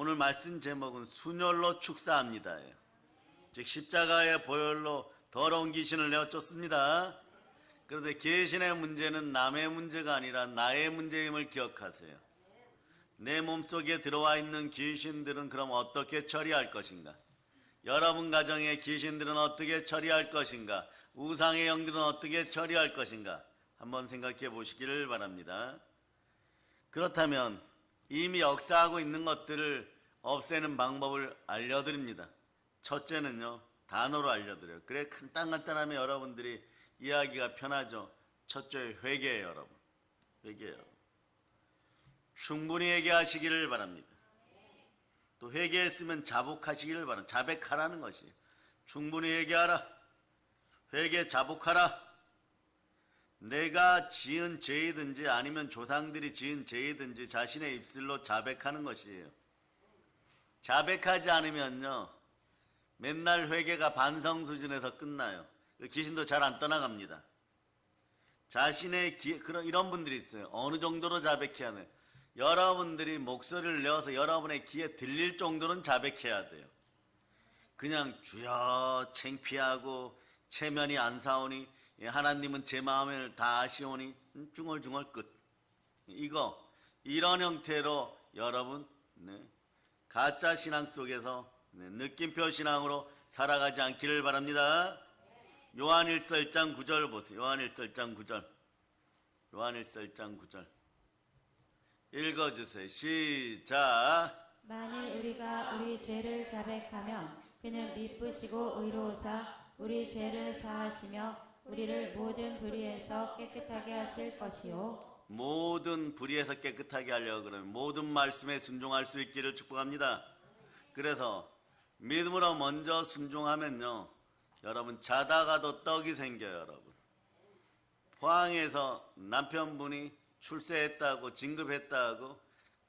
오늘 말씀 제목은 순혈로 축사합니다. 즉 십자가의 보혈로 더러운 귀신을 내어 쫓습니다. 그런데 귀신의 문제는 남의 문제가 아니라 나의 문제임을 기억하세요. 내 몸속에 들어와 있는 귀신들은 그럼 어떻게 처리할 것인가? 여러분 가정의 귀신들은 어떻게 처리할 것인가? 우상의 영들은 어떻게 처리할 것인가? 한번 생각해 보시기를 바랍니다. 그렇다면 이미 역사하고 있는 것들을 없애는 방법을 알려드립니다. 첫째는요, 단어로 알려드려요. 그래 간단하면 여러분들이 이해하기가 편하죠. 첫째, 회개예요, 여러분. 회개예요. 충분히 회개하시기를 바랍니다. 또 회개했으면 자복하시기를 바랍니다. 자백하라는 것이에요. 충분히 회개하라. 회개 자복하라. 내가 지은 죄이든지 아니면 조상들이 지은 죄이든지 자신의 입술로 자백하는 것이에요. 자백하지 않으면요, 맨날 회개가 반성 수준에서 끝나요. 귀신도 잘 안 떠나갑니다. 자신의 이런 분들이 있어요. 어느 정도로 자백해야 돼요? 여러분들이 목소리를 내어서 여러분의 귀에 들릴 정도는 자백해야 돼요. 그냥 주여 창피하고 체면이 안 사오니 하나님은 제 마음을 다 아시오니 중얼중얼 끝. 이런 형태로 여러분 가짜 신앙 속에서 느낌표 신앙으로 살아가지 않기를 바랍니다. 요한일서 1장 9절 보세요. 요한일서 1장 9절. 요한일서 1장 9절. 읽어주세요. 시작. 만일 우리가 우리 죄를 자백하면 그는 미쁘시고 의로우사 우리 죄를 사하시며 우리를 모든 불의에서 깨끗하게 하실 것이요. 모든 불의에서 깨끗하게 하려고 그러면 모든 말씀에 순종할 수 있기를 축복합니다. 그래서 믿음으로 먼저 순종하면요, 여러분 자다가도 떡이 생겨요. 여러분 포항에서 남편분이 출세했다고 진급했다고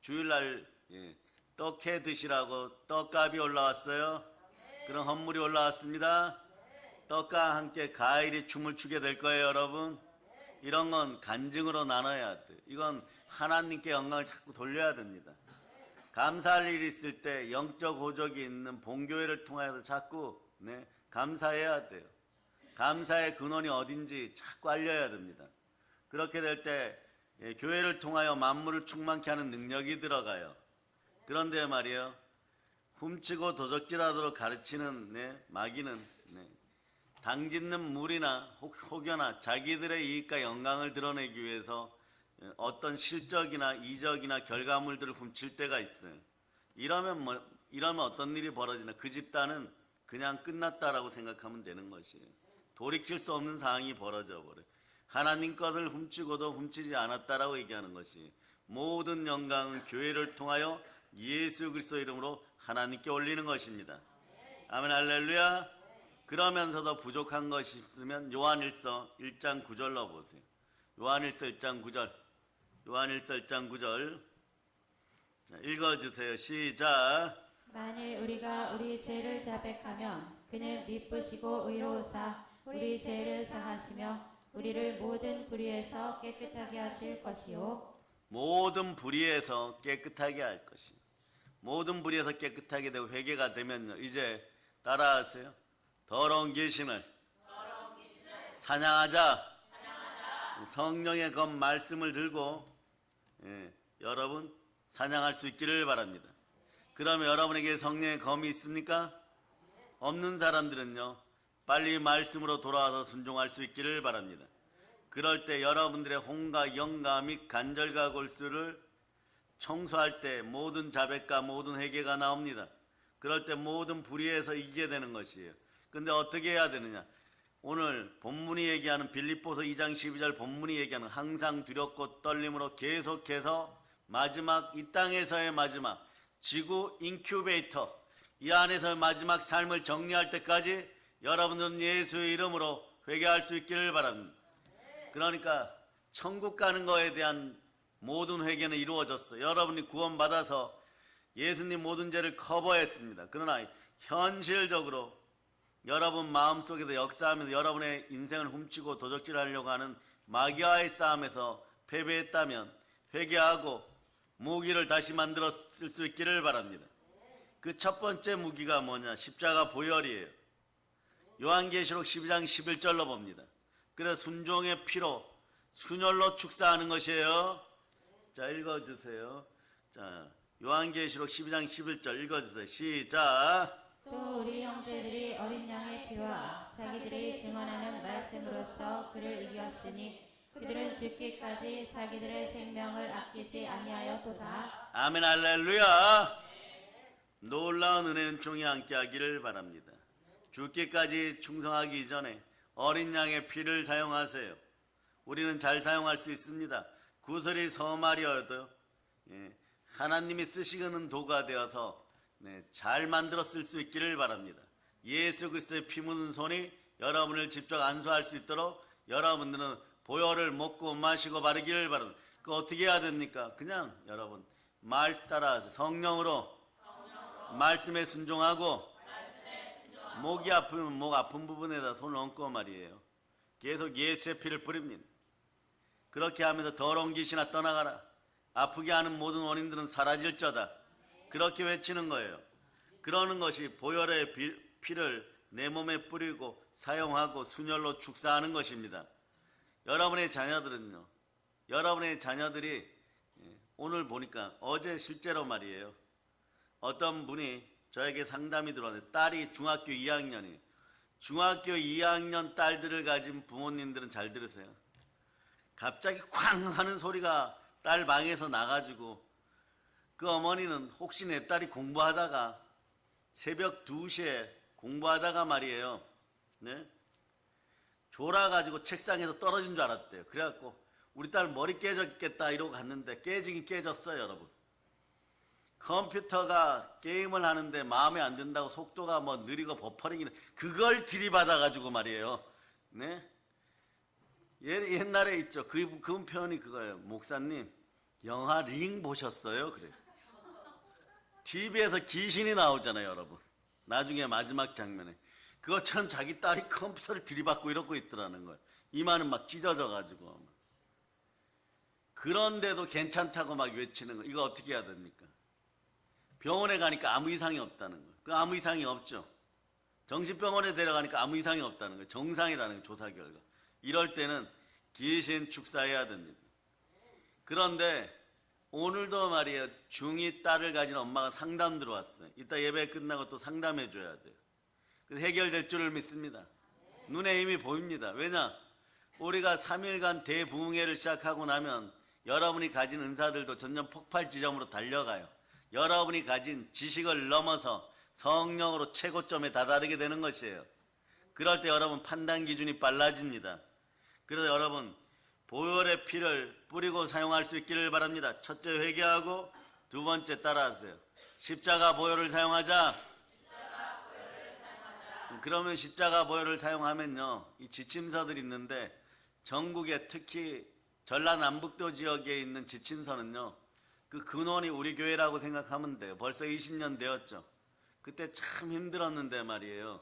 주일날 떡해 드시라고 떡값이 올라왔어요. 그런 헌물이 올라왔습니다. 떡과 함께 가일이 춤을 추게 될 거예요. 여러분 이런 건 간증으로 나눠야 돼요. 이건 하나님께 영광을 자꾸 돌려야 됩니다. 감사할 일이 있을 때 영적 호적이 있는 본교회를 통해서 자꾸 감사해야 돼요. 감사의 근원이 어딘지 자꾸 알려야 됩니다. 그렇게 될 때 교회를 통하여 만물을 충만케 하는 능력이 들어가요. 그런데 말이에요, 훔치고 도적질하도록 가르치는 마귀는 당짓는 물이나 혹여나 자기들의 이익과 영광을 드러내기 위해서 어떤 실적이나 이적이나 결과물들을 훔칠 때가 있어요. 이러면 어떤 일이 벌어지나? 그 집단은 그냥 끝났다라고 생각하면 되는 것이에요. 돌이킬 수 없는 상황이 벌어져 버려요. 하나님 것을 훔치고도 훔치지 않았다라고 얘기하는 것이, 모든 영광은 교회를 통하여 예수 그리스도 이름으로 하나님께 올리는 것입니다. 아멘 할렐루야. 그러면서도 부족한 것이 있으면 요한일서 1장 9절로 보세요. 요한일서 1장 9절. 요한일서 1장 9절. 자, 읽어주세요. 시작. 만일 우리가 우리 죄를 자백하면 그는 미쁘시고 의로우사 우리 죄를 사하시며 우리를 모든 불의에서 깨끗하게 하실 것이요. 모든 불의에서 깨끗하게 할 것입니다. 모든 불의에서 깨끗하게 되고 회개가 되면요, 이제 따라하세요. 더러운 귀신을 사냥하자. 성령의 검 말씀을 들고 여러분 사냥할 수 있기를 바랍니다. 그러면 여러분에게 성령의 검이 있습니까? 없는 사람들은요, 빨리 말씀으로 돌아와서 순종할 수 있기를 바랍니다. 그럴 때 여러분들의 혼과 영과 및 간절과 골수를 청소할 때 모든 자백과 모든 회개가 나옵니다. 그럴 때 모든 불의에서 이기게 되는 것이에요. 근데 어떻게 해야 되느냐? 오늘 본문이 얘기하는 빌립보서 2장 12절 본문이 얘기하는 항상 두렵고 떨림으로 계속해서 마지막, 이 땅에서의 마지막 지구 인큐베이터, 이 안에서의 마지막 삶을 정리할 때까지 여러분들은 예수의 이름으로 회개할 수 있기를 바랍니다. 그러니까 천국 가는 거에 대한 모든 회개는 이루어졌어요. 여러분이 구원받아서 예수님 모든 죄를 커버했습니다. 그러나 현실적으로 여러분 마음속에서 역사하면서 여러분의 인생을 훔치고 도적질하려고 하는 마귀와의 싸움에서 패배했다면 회개하고 무기를 다시 만들어 쓸 수 있기를 바랍니다. 그 첫 번째 무기가 뭐냐? 십자가 보혈이에요. 요한계시록 12장 11절로 봅니다. 그래서 순종의 피로 순혈로 축사하는 것이에요. 자, 읽어주세요. 자, 요한계시록 12장 11절 읽어주세요. 시작. 또 우리 형제들이 어린 양의 피와 자기들이 증언하는 말씀으로써 그를 이겼으니 그들은 죽기까지 자기들의 생명을 아끼지 아니하였도다. 아멘 할렐루야. 놀라운 은혜는 종이 함께 하기를 바랍니다. 죽기까지 충성하기 전에 어린 양의 피를 사용하세요. 우리는 잘 사용할 수 있습니다. 구슬이 서말이어도 하나님이 쓰시는 도가 되어서 잘 만들어 쓸 수 있기를 바랍니다. 예수 그리스도의 피 묻은 손이 여러분을 직접 안수할 수 있도록 여러분들은 보혈을 먹고 마시고 바르기를 바랍니다. 그 어떻게 해야 됩니까? 그냥 여러분 말 따라 성령으로 말씀에 순종하고 목이 아프면 목 아픈 부분에다 손을 얹고 말이에요. 계속 예수의 피를 뿌립니다. 그렇게 하면서 더러운 귀신아 떠나가라. 아프게 하는 모든 원인들은 사라질저다. 그렇게 외치는 거예요. 그러는 것이 보혈의 피를 내 몸에 뿌리고 사용하고 순혈로 축사하는 것입니다. 여러분의 자녀들은요. 여러분의 자녀들이 오늘 보니까 어제 실제로 말이에요. 어떤 분이 저에게 상담이 들어왔는데 딸이 중학교 2학년이에요. 중학교 2학년 딸들을 가진 부모님들은 잘 들으세요. 갑자기 쾅 하는 소리가 딸 방에서 나가지고 그 어머니는 혹시 내 딸이 공부하다가 새벽 2시에 공부하다가 말이에요. 네? 졸아가지고 책상에서 떨어진 줄 알았대요. 그래갖고 우리 딸 머리 깨졌겠다 이러고 갔는데 깨지긴 깨졌어요, 여러분. 컴퓨터가 게임을 하는데 마음에 안 든다고 속도가 뭐 느리고 버퍼링이는 그걸 들이받아가지고 말이에요. 네? 옛날에 있죠. 그 표현이 그거예요. 목사님, 영화 링 보셨어요? 그래요. TV에서 귀신이 나오잖아요, 여러분. 나중에 마지막 장면에. 그것처럼 자기 딸이 컴퓨터를 들이받고 이러고 있더라는 거예요. 이마는 막 찢어져가지고. 그런데도 괜찮다고 막 외치는 거. 이거 어떻게 해야 됩니까? 병원에 가니까 아무 이상이 없다는 거예요. 그 아무 이상이 없죠. 정신병원에 데려가니까 아무 이상이 없다는 거예요. 정상이라는 조사 결과. 이럴 때는 귀신 축사해야 됩니다. 그런데 오늘도 말이에요. 중2 딸을 가진 엄마가 상담 들어왔어요. 이따 예배 끝나고 또 상담해 줘야 돼요. 그래서 해결될 줄을 믿습니다. 눈에 이미 보입니다. 왜냐? 우리가 3일간 대부흥회를 시작하고 나면 여러분이 가진 은사들도 점점 폭발 지점으로 달려가요. 여러분이 가진 지식을 넘어서 성령으로 최고점에 다다르게 되는 것이에요. 그럴 때 여러분 판단 기준이 빨라집니다. 그래서 여러분 보혈의 피를 뿌리고 사용할 수 있기를 바랍니다. 첫째 회개하고 두 번째 따라하세요. 십자가 보혈을 사용하자. 그러면 십자가 보혈을 사용하면요. 이 지침서들이 있는데 전국에 특히 전라남북도 지역에 있는 지침서는요. 그 근원이 우리 교회라고 생각하면 돼요. 벌써 20년 되었죠. 그때 참 힘들었는데 말이에요.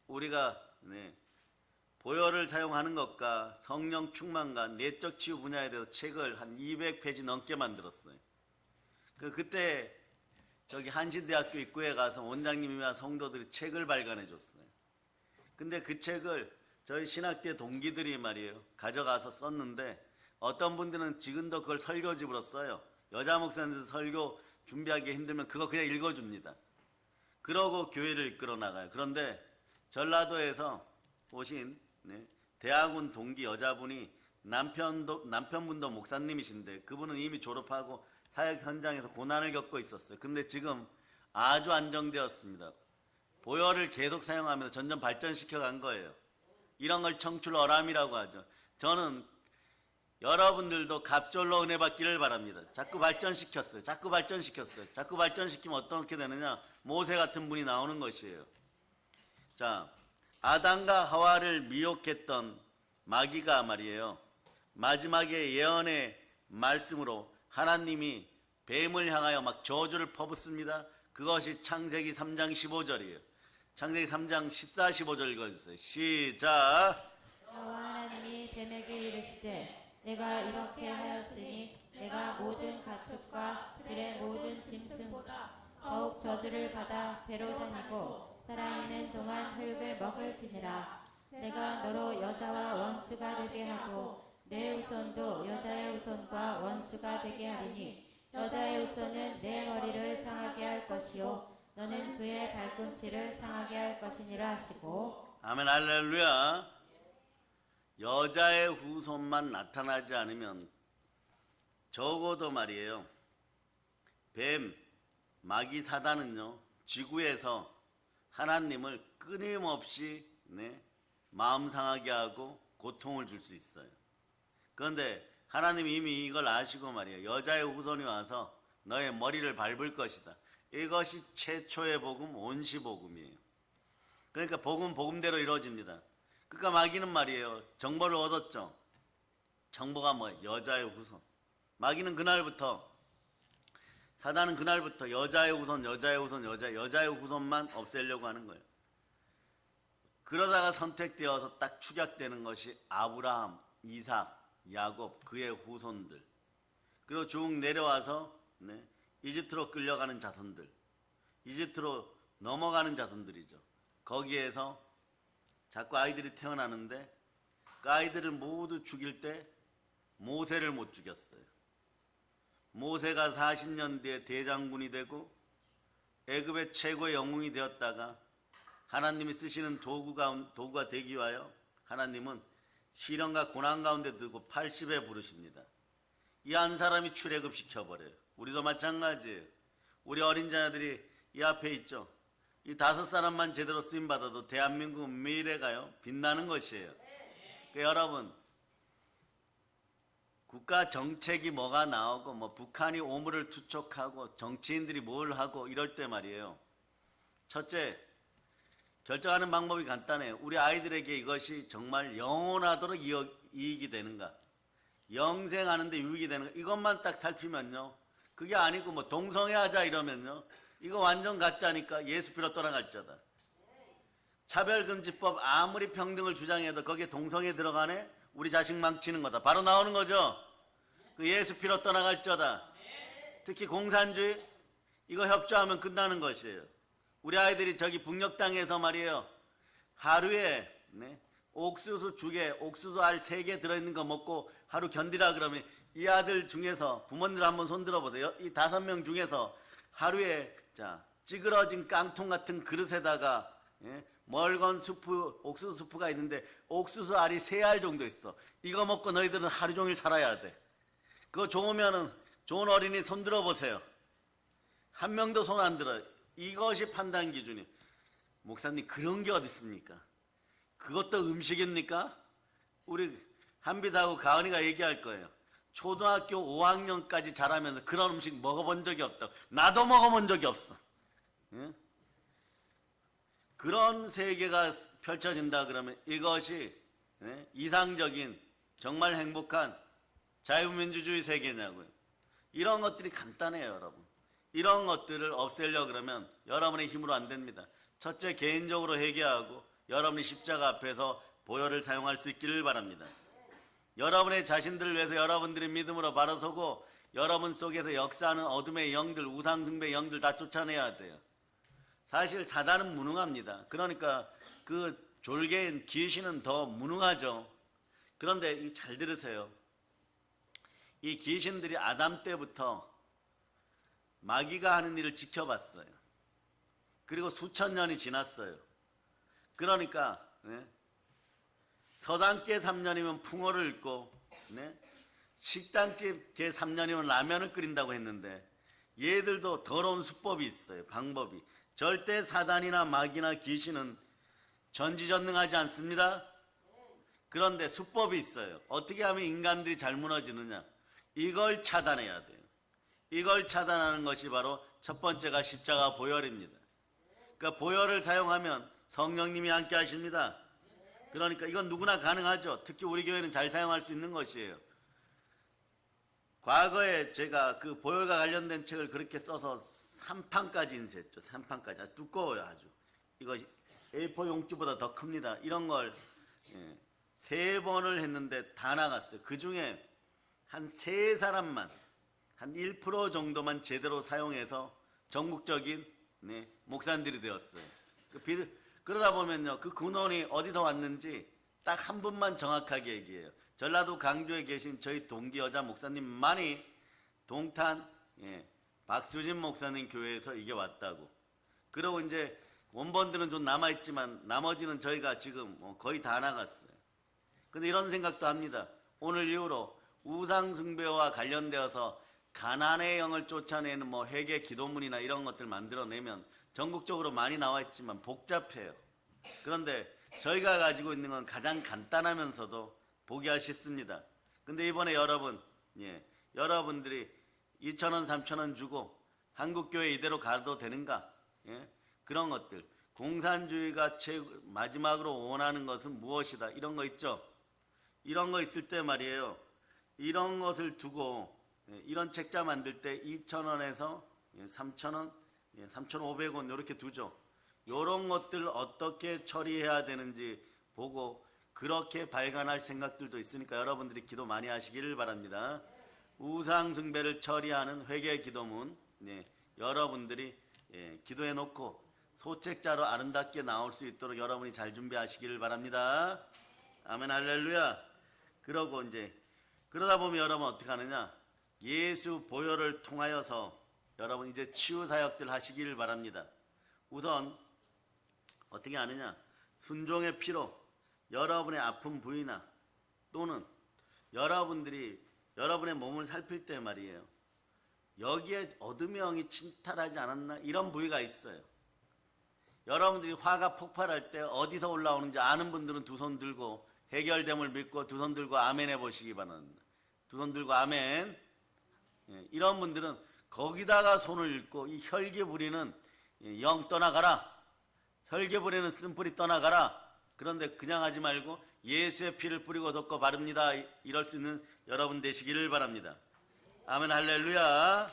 우리가 보혈을 사용하는 것과 성령 충만과 내적 치유 분야에 대해서 책을 한 200페이지 넘게 만들었어요. 그때 저기 한신대학교 입구에 가서 원장님이나 성도들이 책을 발간해 줬어요. 근데 그 책을 저희 신학대 동기들이 말이에요. 가져가서 썼는데 어떤 분들은 지금도 그걸 설교집으로 써요. 여자 목사님들 설교 준비하기 힘들면 그거 그냥 읽어줍니다. 그러고 교회를 이끌어 나가요. 그런데 전라도에서 오신 대학원 동기 여자분이 남편분도 목사님이신데 그분은 이미 졸업하고 사역 현장에서 고난을 겪고 있었어요. 근데 지금 아주 안정되었습니다. 보혈을 계속 사용하면서 점점 발전시켜 간 거예요. 이런 걸 청출어람이라고 하죠. 저는 여러분들도 갑절로 은혜 받기를 바랍니다. 자꾸 발전시켰어요. 자꾸 발전시키면 어떻게 되느냐? 모세 같은 분이 나오는 것이에요. 자, 아담과 하와를 미혹했던 마귀가 말이에요. 마지막에 예언의 말씀으로 하나님이 뱀을 향하여 막 저주를 퍼붓습니다. 그것이 창세기 3장 15절이에요. 창세기 3장 14, 15절 읽어주세요. 시작. 여호와 하나님이 뱀에게 이르시되 내가 이렇게 하였으니 내가 모든 가축과 들의 모든 짐승보다 더욱 저주를 받아 배로 다니고 살아있는 동안 흙을 먹을지니라. 내가 너로 여자와 원수가 되게 하고 내 후손도 여자의 후손과 원수가 되게 하리니 여자의 후손은 내 머리를 상하게 할 것이요 너는 그의 발꿈치를 상하게 할 것이니라 하시고. 아멘 할렐루야. 여자의 후손만 나타나지 않으면 적어도 말이에요, 뱀, 마귀 사단은요 지구에서 하나님을 끊임없이 마음 상하게 하고 고통을 줄 수 있어요. 그런데 하나님이 이미 이걸 아시고 말이에요, 여자의 후손이 와서 너의 머리를 밟을 것이다. 이것이 최초의 복음, 온시복음이에요. 그러니까 복음 복음대로 이루어집니다. 그러니까 마귀는 말이에요, 정보를 얻었죠. 정보가 뭐예요? 여자의 후손. 마귀는 그날부터, 사단은 그날부터 여자의 후손, 여자의 후손, 여자의 후손만 없애려고 하는 거예요. 그러다가 선택되어서 딱 축약되는 것이 아브라함, 이삭, 야곱, 그의 후손들. 그리고 쭉 내려와서 이집트로 끌려가는 자손들, 이집트로 넘어가는 자손들이죠. 거기에서 자꾸 아이들이 태어나는데 그 아이들을 모두 죽일 때 모세를 못 죽였어요. 모세가 40년 뒤에 대장군이 되고 애굽의 최고의 영웅이 되었다가 하나님이 쓰시는 도구가 되기 위하여 하나님은 시련과 고난 가운데 두고 80에 부르십니다. 이 한 사람이 출애굽 시켜버려요. 우리도 마찬가지예요. 우리 어린 자녀들이 이 앞에 있죠. 이 5사람만 제대로 쓰임받아도 대한민국 미래가요 빛나는 것이에요. 그러니까 여러분, 국가 정책이 뭐가 나오고 뭐 북한이 오물을 투척하고 정치인들이 뭘 하고 이럴 때 말이에요, 첫째, 결정하는 방법이 간단해요. 우리 아이들에게 이것이 정말 영원하도록 이익이 되는가, 영생하는데 유익이 되는가, 이것만 딱 살피면요, 그게 아니고 뭐 동성애하자 이러면요, 이거 완전 가짜니까 예수 피로 떠나갈 자다. 차별금지법 아무리 평등을 주장해도 거기에 동성애 들어가네? 우리 자식 망치는 거다. 바로 나오는 거죠. 그 예수 피로 떠나갈 자다. 특히 공산주의, 이거 협조하면 끝나는 것이에요. 우리 아이들이 저기 북녘 땅에서 말이에요, 하루에 옥수수 죽에 옥수수 알 3개 들어있는 거 먹고 하루 견디라 그러면 이 아들 중에서, 부모님들 한번 손 들어보세요. 이 5명 중에서 하루에 찌그러진 깡통 같은 그릇에다가 멀건 수프, 옥수수 수프가 있는데 옥수수 알이 3알 정도 있어. 이거 먹고 너희들은 하루 종일 살아야 돼. 그거 좋으면은 좋은 어린이 손 들어보세요. 한 명도 손 안 들어요. 이것이 판단 기준이에요. 목사님, 그런 게 어디 있습니까? 그것도 음식입니까? 우리 한빛하고 가은이가 얘기할 거예요. 초등학교 5학년까지 자라면서 그런 음식 먹어본 적이 없다고. 나도 먹어본 적이 없어. 응? 그런 세계가 펼쳐진다 그러면 이것이 이상적인 정말 행복한 자유민주주의 세계냐고요. 이런 것들이 간단해요, 여러분. 이런 것들을 없애려고 그러면 여러분의 힘으로 안 됩니다. 첫째, 개인적으로 회개하고 여러분이 십자가 앞에서 보혈을 사용할 수 있기를 바랍니다. 여러분의 자신들을 위해서 여러분들이 믿음으로 바로 서고 여러분 속에서 역사하는 어둠의 영들, 우상숭배 영들 다 쫓아내야 돼요. 사실 사단은 무능합니다. 그러니까 그 졸개인 귀신은 더 무능하죠. 그런데 잘 들으세요. 이 귀신들이 아담 때부터 마귀가 하는 일을 지켜봤어요. 그리고 수천 년이 지났어요. 그러니까 서당계 3년이면 풍어를 읽고 식당집 계 3년이면 라면을 끓인다고 했는데 얘들도 더러운 수법이 있어요. 방법이. 절대 사단이나 마귀나 귀신은 전지전능하지 않습니다. 그런데 수법이 있어요. 어떻게 하면 인간들이 잘 무너지느냐, 이걸 차단해야 돼요. 이걸 차단하는 것이 바로 첫 번째가 십자가 보혈입니다. 그러니까 보혈을 사용하면 성령님이 함께 하십니다. 그러니까 이건 누구나 가능하죠. 특히 우리 교회는 잘 사용할 수 있는 것이에요. 과거에 제가 그 보혈과 관련된 책을 그렇게 써서 3판까지 인쇄했죠. 3판까지. 아주 두꺼워요, 아주. 이거 A4 용지보다 더 큽니다. 이런 걸 3번을 했는데 다 나갔어요. 그 중에 한 3사람만, 한 1% 정도만 제대로 사용해서 전국적인 네, 목사님들이 되었어요. 그러다 보면요, 그 근원이 어디서 왔는지 딱 한 분만 정확하게 얘기해요. 전라도 강주에 계신 저희 동기 여자 목사님만이 동탄 박수진 목사님 교회에서 이게 왔다고. 그리고 이제 원본들은 좀 남아있지만 나머지는 저희가 지금 거의 다 나갔어요. 근데 이런 생각도 합니다. 오늘 이후로 우상숭배와 관련되어서 가난의 영을 쫓아내는 회개 기도문이나 이런 것들 만들어내면 전국적으로 많이 나와있지만 복잡해요. 그런데 저희가 가지고 있는 건 가장 간단하면서도 보기가 쉽습니다. 근데 이번에 여러분들이 2,000원, 3,000원 주고 한국교회 이대로 가도 되는가? 그런 것들. 공산주의가 마지막으로 원하는 것은 무엇이다? 이런 거 있죠? 이런 거 있을 때 말이에요. 이런 것을 두고 이런 책자 만들 때 2,000원에서 3,000원, 3,500원 이렇게 두죠. 이런 것들 어떻게 처리해야 되는지 보고 그렇게 발간할 생각들도 있으니까 여러분들이 기도 많이 하시기를 바랍니다. 우상숭배를 처리하는 회개 기도문 여러분들이 기도해 놓고 소책자로 아름답게 나올 수 있도록 여러분이 잘 준비하시기를 바랍니다. 아멘 할렐루야. 그러고 그러다 보면 여러분 어떻게 하느냐? 예수 보혈을 통하여서 여러분 이제 치유 사역들 하시기를 바랍니다. 우선 어떻게 하느냐? 순종의 피로 여러분의 아픈 부위나 또는 여러분들이 여러분의 몸을 살필 때 말이에요. 여기에 어둠의 영이 침탈하지 않았나? 이런 부위가 있어요. 여러분들이 화가 폭발할 때 어디서 올라오는지 아는 분들은 두 손 들고 해결됨을 믿고 두 손 들고 아멘 해보시기 바랍니다. 두 손 들고 아멘. 이런 분들은 거기다가 손을 얹고 이 혈기 부리는 영 떠나가라. 혈기 부리는 쓴뿌리 떠나가라. 그런데 그냥 하지 말고 예수의 피를 뿌리고 덮고 바릅니다. 이럴 수 있는 여러분 되시기를 바랍니다. 아멘 할렐루야.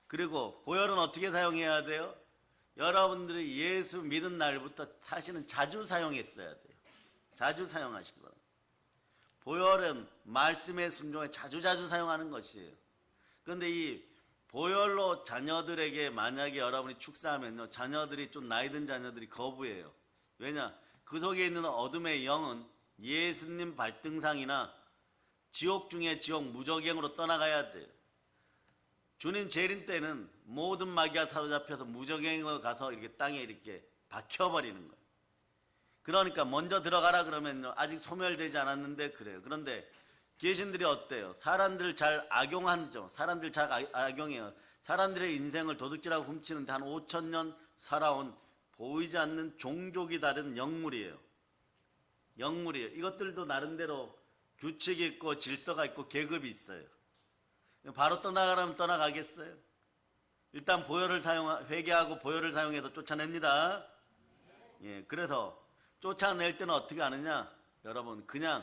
그리고 보혈은 어떻게 사용해야 돼요? 여러분들이 예수 믿은 날부터 사실은 자주 사용했어야 돼요. 자주 사용하시기 바랍니다. 보혈은 말씀의 순종에 자주 사용하는 것이에요. 그런데 이 보혈로 자녀들에게 만약에 여러분이 축사하면요, 자녀들이 좀 나이 든 자녀들이 거부해요. 왜냐? 그 속에 있는 어둠의 영은 예수님 발등상이나 지옥 중에 지옥 무저갱으로 떠나가야 돼요. 주님 재림 때는 모든 마귀가 사로잡혀서 무저갱으로 가서 이렇게 땅에 이렇게 박혀버리는 거예요. 그러니까 먼저 들어가라 그러면요, 아직 소멸되지 않았는데 그래요. 그런데 귀신들이 어때요? 사람들 잘 악용하죠. 사람들 잘 악용해요. 사람들의 인생을 도둑질하고 훔치는데 한 5,000년 살아온 보이지 않는 종족이 다른 영물이에요. 영물이에요. 이것들도 나름대로 규칙이 있고 질서가 있고 계급이 있어요. 바로 떠나가라면 떠나가겠어요? 일단 회개하고 보혈을 사용해서 쫓아냅니다. 그래서 쫓아낼 때는 어떻게 하느냐? 여러분, 그냥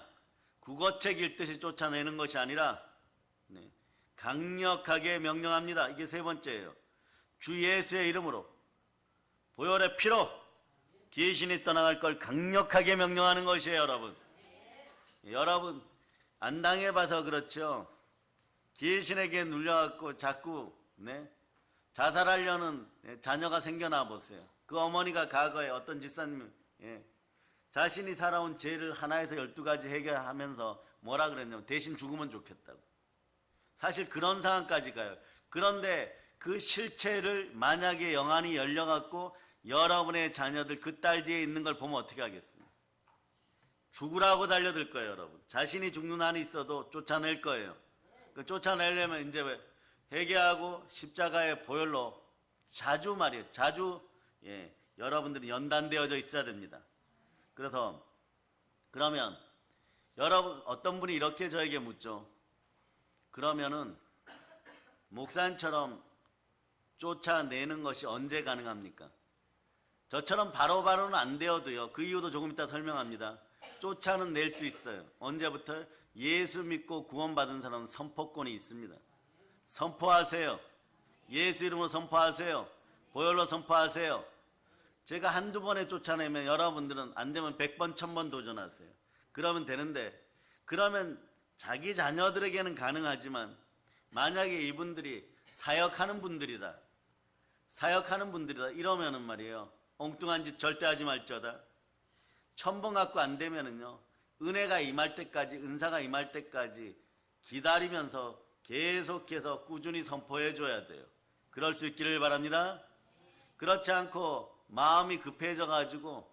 국어책 읽듯이 쫓아내는 것이 아니라 강력하게 명령합니다. 이게 세 번째예요. 주 예수의 이름으로 보혈의 피로 귀신이 떠나갈 걸 강력하게 명령하는 것이에요. 여러분 안 당해봐서 그렇죠. 귀신에게 눌려갖고 자꾸 자살하려는 자녀가 생겨나 보세요. 그 어머니가 과거에 어떤 집사님 자신이 살아온 죄를 하나에서 12가지 해결하면서 뭐라 그랬냐면 대신 죽으면 좋겠다고. 사실 그런 상황까지 가요. 그런데 그 실체를 만약에 영안이 열려갖고 여러분의 자녀들 그 딸 뒤에 있는 걸 보면 어떻게 하겠습니까? 죽으라고 달려들 거예요. 여러분 자신이 죽는 한이 있어도 쫓아낼 거예요. 그 쫓아내려면 이제 회개하고 십자가의 보혈로 자주 여러분들이 연단되어져 있어야 됩니다. 그래서 그러면 여러분 어떤 분이 이렇게 저에게 묻죠. 그러면은 목사님처럼 쫓아내는 것이 언제 가능합니까? 저처럼 바로바로는 안 되어도요. 그 이유도 조금 이따 설명합니다. 쫓아는 낼 수 있어요. 언제부터? 예수 믿고 구원받은 사람은 선포권이 있습니다. 선포하세요. 예수 이름으로 선포하세요. 보혈로 선포하세요. 제가 한두 번에 쫓아내면 여러분들은 안 되면 100번, 1000번 도전하세요. 그러면 되는데, 그러면 자기 자녀들에게는 가능하지만 만약에 이분들이 사역하는 분들이다. 사역하는 분들이다 이러면은 말이에요. 엉뚱한 짓 절대 하지 말자다. 천번 갖고 안 되면은요. 은혜가 임할 때까지, 은사가 임할 때까지 기다리면서 계속해서 꾸준히 선포해 줘야 돼요. 그럴 수 있기를 바랍니다. 그렇지 않고 마음이 급해져 가지고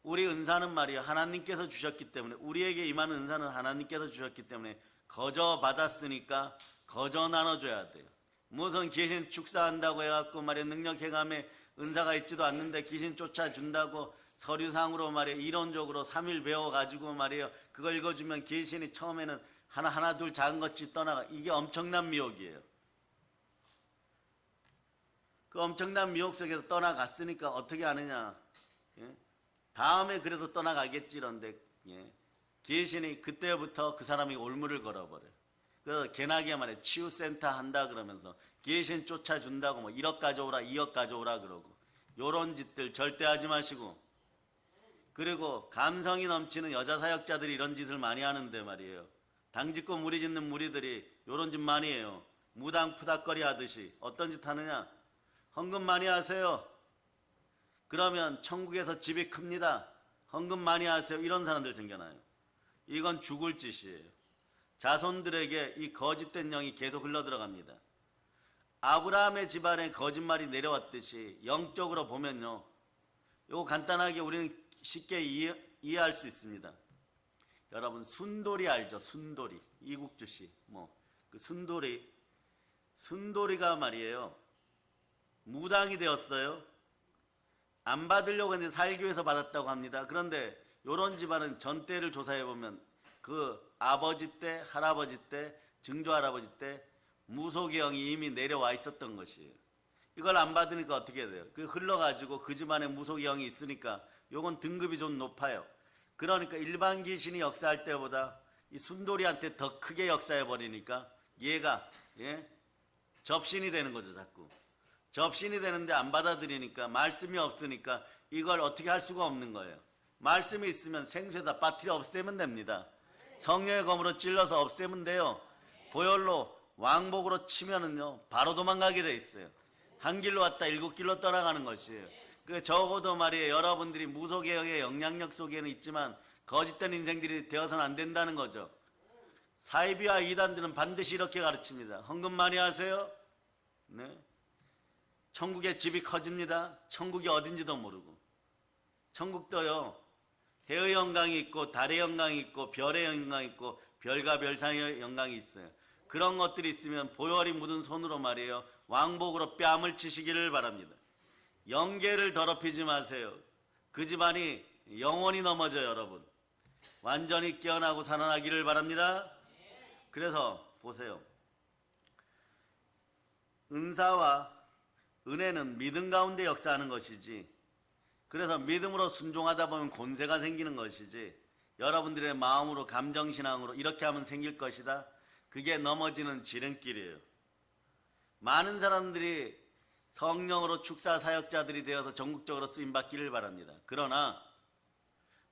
우리 은사는 말이에요. 하나님께서 주셨기 때문에, 우리에게 임하는 은사는 하나님께서 주셨기 때문에 거저 받았으니까 거저 나눠줘야 돼요. 무슨 귀신 축사한다고 해갖고 말이에요. 능력 해감에 은사가 있지도 않는데 귀신 쫓아준다고 서류상으로 말이에요. 이론적으로 3일 배워가지고 말이에요. 그걸 읽어주면 귀신이 처음에는 하나 둘 작은 것씩 떠나가. 이게 엄청난 미혹이에요. 그 엄청난 미혹 속에서 떠나갔으니까 어떻게 하느냐. 예? 다음에 그래도 떠나가겠지 이런데 예. 귀신이 그때부터 그 사람이 올무를 걸어버려요. 그래서 개나게 말해 치유센터 한다 그러면서 귀신 쫓아준다고 뭐 1억 가져오라 2억 가져오라 그러고 요런 짓들 절대 하지 마시고, 그리고 감성이 넘치는 여자 사역자들이 이런 짓을 많이 하는데 말이에요. 당짓고 무리 짓는 무리들이 요런 짓 많이 해요. 무당 푸닥거리 하듯이 어떤 짓 하느냐. 헌금 많이 하세요. 그러면 천국에서 집이 큽니다. 헌금 많이 하세요. 이런 사람들 생겨나요. 이건 죽을 짓이에요. 자손들에게 이 거짓된 영이 계속 흘러들어갑니다. 아브라함의 집안에 거짓말이 내려왔듯이 영적으로 보면요. 이거 간단하게 우리는 쉽게 이해할 수 있습니다. 여러분 순돌이 알죠? 순돌이. 이국주씨 그 순돌이가 말이에요. 무당이 되었어요. 안 받으려고 했는데 살기 위해서 받았다고 합니다. 그런데 이런 집안은 전때를 조사해보면 그 아버지 때, 할아버지 때, 증조할아버지 때 무속의 영이 이미 내려와 있었던 것이에요. 이걸 안 받으니까 어떻게 돼요? 그 흘러가지고 그 집안에 무속의 영이 있으니까 요건 등급이 좀 높아요. 그러니까 일반 귀신이 역사할 때보다 이 순돌이한테 더 크게 역사해버리니까 얘가 접신이 되는 거죠. 자꾸 접신이 되는데 안 받아들이니까, 말씀이 없으니까 이걸 어떻게 할 수가 없는 거예요. 말씀이 있으면 생수에다 빠뜨려 없애면 됩니다. 성령의 검으로 찔러서 없애면 돼요. 보혈로 왕복으로 치면은요 바로 도망가게 돼 있어요. 한 길로 왔다 7길로 떠나가는 것이에요. 그 적어도 말이에요. 여러분들이 무속의 영의 영향력 속에는 있지만 거짓된 인생들이 되어서는 안 된다는 거죠. 사이비와 이단들은 반드시 이렇게 가르칩니다. 헌금 많이 하세요. 네. 천국의 집이 커집니다. 천국이 어딘지도 모르고. 천국도요. 해의 영광이 있고 달의 영광이 있고 별의 영광이 있고 별과 별 사이의 영광이 있어요. 그런 것들이 있으면 보혈이 묻은 손으로 말이에요. 왕복으로 뺨을 치시기를 바랍니다. 영계를 더럽히지 마세요. 그 집안이 영원히 넘어져요. 여러분. 완전히 깨어나고 살아나기를 바랍니다. 그래서 보세요. 은사와 은혜는 믿음 가운데 역사하는 것이지, 그래서 믿음으로 순종하다 보면 권세가 생기는 것이지, 여러분들의 마음으로 감정신앙으로 이렇게 하면 생길 것이다, 그게 넘어지는 지름길이에요. 많은 사람들이 성령으로 축사 사역자들이 되어서 전국적으로 쓰임받기를 바랍니다. 그러나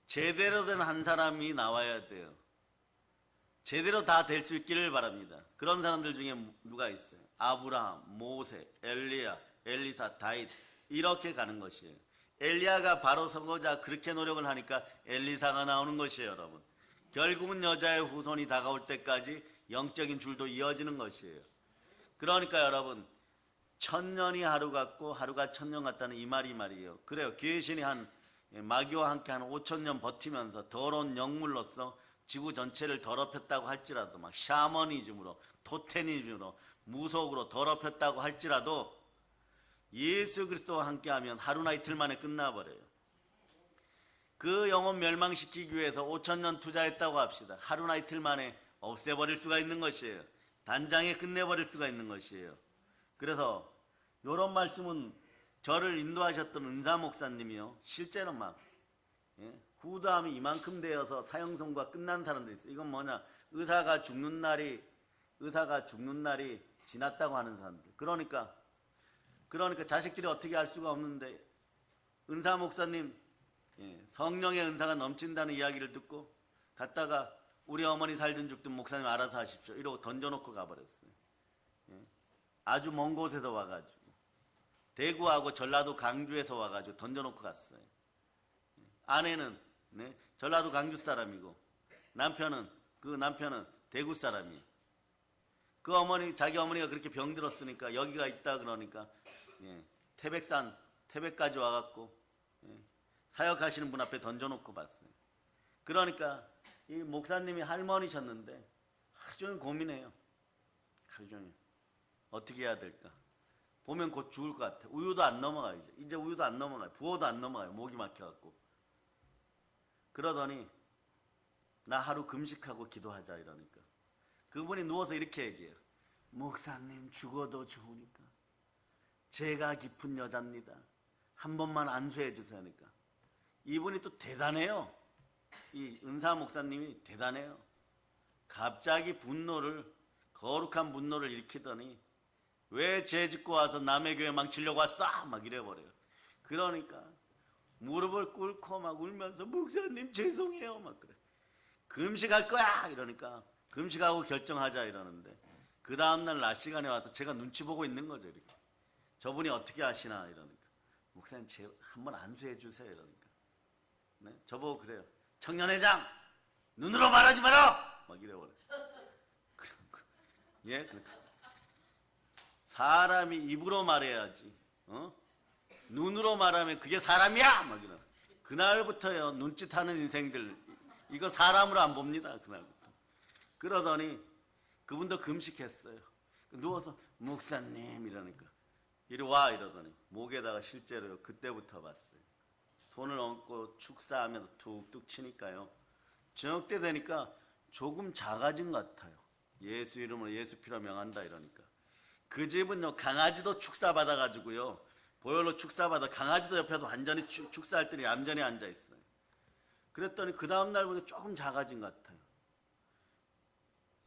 제대로 된 한 사람이 나와야 돼요. 제대로 다 될 수 있기를 바랍니다. 그런 사람들 중에 누가 있어요? 아브라함, 모세, 엘리야, 엘리사, 다윗, 이렇게 가는 것이에요. 엘리야가 바로 서고자 그렇게 노력을 하니까 엘리사가 나오는 것이에요. 여러분, 결국은 여자의 후손이 다가올 때까지 영적인 줄도 이어지는 것이에요. 그러니까 여러분, 1000년이 하루 같고 하루가 1000년 같다는 이 말이에요. 그래요. 귀신이 마귀와 함께 한 5000년 버티면서 더러운 영물로서 지구 전체를 더럽혔다고 할지라도, 막 샤머니즘으로, 토테니즘으로, 무속으로 더럽혔다고 할지라도 예수 그리스도와 함께하면 하루나 이틀 만에 끝나버려요. 그 영혼 멸망시키기 위해서 5000년 투자했다고 합시다. 하루나 이틀 만에 없애버릴 수가 있는 것이에요. 단장에 끝내버릴 수가 있는 것이에요. 그래서 이런 말씀은 저를 인도하셨던 은사 목사님이요, 실제로 막 후담이 이만큼 되어서 사형선고가 끝난 사람들이 있어요. 이건 뭐냐, 의사가 죽는 날이 지났다고 하는 사람들. 그러니까 자식들이 어떻게 할 수가 없는데, 은사 목사님 성령의 은사가 넘친다는 이야기를 듣고 갔다가 우리 어머니 살든 죽든 목사님 알아서 하십시오 이러고 던져놓고 가버렸어요. 아주 먼 곳에서 와가지고. 대구하고 전라도 강주에서 와가지고 던져놓고 갔어요. 아내는 네, 전라도 강주 사람이고 남편은 대구 사람이. 그 어머니 자기 어머니가 그렇게 병들었으니까 여기가 있다 그러니까 태백까지 와갖고 사역하시는 분 앞에 던져놓고 봤어요. 그러니까 이 목사님이 할머니셨는데 하루 종일 고민해요. 하루 종일 어떻게 해야 될까? 보면 곧 죽을 것 같아. 우유도 안 넘어가요. 이제 우유도 안 넘어가요. 부어도 안 넘어가요. 목이 막혀갖고. 그러더니 나 하루 금식하고 기도하자 이러니까 그분이 누워서 이렇게 얘기해요. 목사님 죽어도 좋으니까 죄가 깊은 여자입니다. 한 번만 안수해 주세요 하니까 이분이 또 대단해요. 이 은사 목사님이 대단해요. 갑자기 거룩한 분노를 일으키더니 왜 죄 짓고 와서 남의 교회 망치려고 왔어? 막 이래버려요. 그러니까 무릎을 꿇고 막 울면서 목사님 죄송해요 막 그래. 금식할 거야 이러니까 금식하고 결정하자 이러는데 그 다음날 낮 시간에 와서 제가 눈치 보고 있는 거죠. 이렇게 저분이 어떻게 하시나 이러니까 목사님 한번 안수해 주세요 이러니까 네? 저보고 그래요. 청년회장 눈으로 말하지 마라 막 이래버려요. 예, 그러니까 사람이 입으로 말해야지. 눈으로 말하면 그게 사람이야 막 이러. 그날부터요 눈짓하는 인생들 이거 사람으로 안 봅니다. 그날부터. 그러더니 그분도 금식했어요. 누워서 목사님 이러니까 이리 와 이러더니 목에다가 실제로요 그때부터 봤어요. 손을 얹고 축사하면서 툭툭 치니까요 저녁 때 되니까 조금 작아진 것 같아요. 예수 이름으로 예수 피로 명한다 이러니까 그 집은요 강아지도 축사 받아가지고요 보혈로 축사 받아 강아지도 옆에서 완전히 축사할 때는 얌전히 앉아 있어요. 그랬더니 그 다음 날보다 조금 작아진 것 같아요.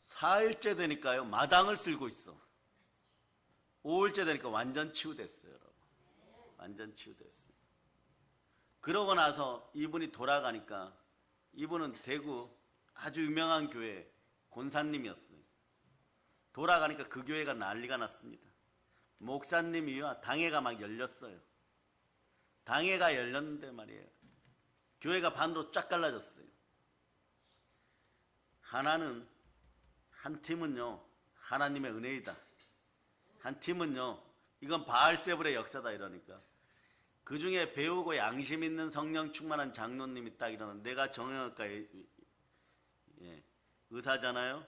4일째 되니까요 마당을 쓸고 있어. 5일째 되니까 완전 치유됐어요. 여러분. 완전 치유됐어요. 그러고 나서 이분이 돌아가니까 이분은 대구 아주 유명한 교회 권사님이었어요. 돌아가니까 그 교회가 난리가 났습니다. 목사님이와 당회가 막 열렸어요. 당회가 열렸는데 말이에요. 교회가 반으로 쫙 갈라졌어요. 한 팀은요 하나님의 은혜이다. 한 팀은요 이건 바알세불의 역사다 이러니까 그 중에 배우고 양심 있는 성령 충만한 장로님이 딱 이러는 내가 정형외과 의사잖아요.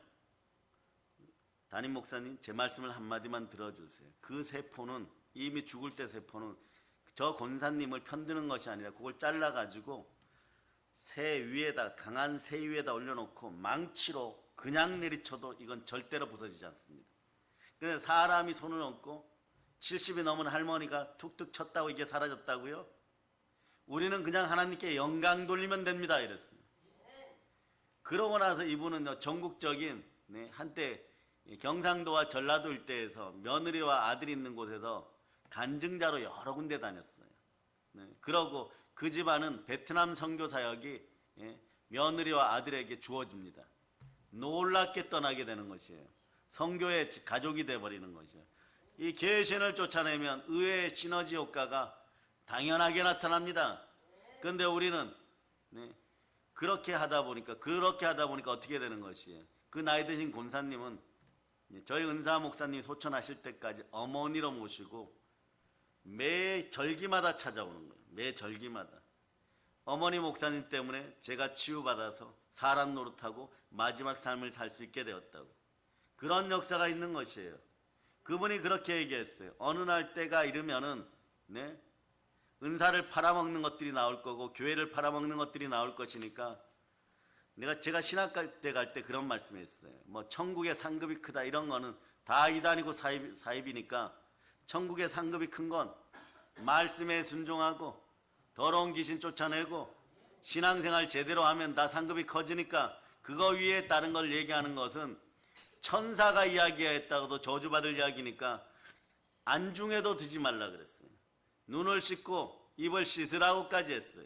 담임 목사님 제 말씀을 한마디만 들어주세요. 그 세포는 이미 죽을 때 세포는 저 권사님을 편드는 것이 아니라 그걸 잘라가지고 강한 새 위에다 올려놓고 망치로 그냥 내리쳐도 이건 절대로 부서지지 않습니다. 근데 사람이 손을 얹고 70이 넘은 할머니가 툭툭 쳤다고 이게 사라졌다고요? 우리는 그냥 하나님께 영광 돌리면 됩니다 이랬어요. 그러고 나서 이분은 전국적인 한때 경상도와 전라도 일대에서 며느리와 아들이 있는 곳에서 간증자로 여러 군데 다녔어요. 그러고 그 집안은 베트남 선교 사역이 며느리와 아들에게 주어집니다. 놀랍게 떠나게 되는 것이에요. 선교의 가족이 되어버리는 것이에요. 이 개신을 쫓아내면 의외의 시너지 효과가 당연하게 나타납니다. 그런데 우리는 그렇게 하다 보니까 어떻게 되는 것이에요. 그 나이 드신 권사님은 저희 은사 목사님이 소천하실 때까지 어머니로 모시고 매 절기마다 찾아오는 거예요. 매 절기마다. 어머니 목사님 때문에 제가 치유받아서 사람 노릇하고 마지막 삶을 살 수 있게 되었다고. 그런 역사가 있는 것이에요. 그분이 그렇게 얘기했어요. 어느 날 때가 이르면은 은사를 팔아먹는 것들이 나올 거고 교회를 팔아먹는 것들이 나올 것이니까 제가 신학대 갈 때 그런 말씀했어요. 뭐 천국의 상급이 크다 이런 거는 다 이단이고 사입이니까 천국의 상급이 큰 건 말씀에 순종하고 더러운 귀신 쫓아내고 신앙생활 제대로 하면 다 상급이 커지니까 그거 위에 다른 걸 얘기하는 것은 천사가 이야기했다고도 저주받을 이야기니까 안중에도 두지 말라 그랬어요. 눈을 씻고 입을 씻으라고까지 했어요.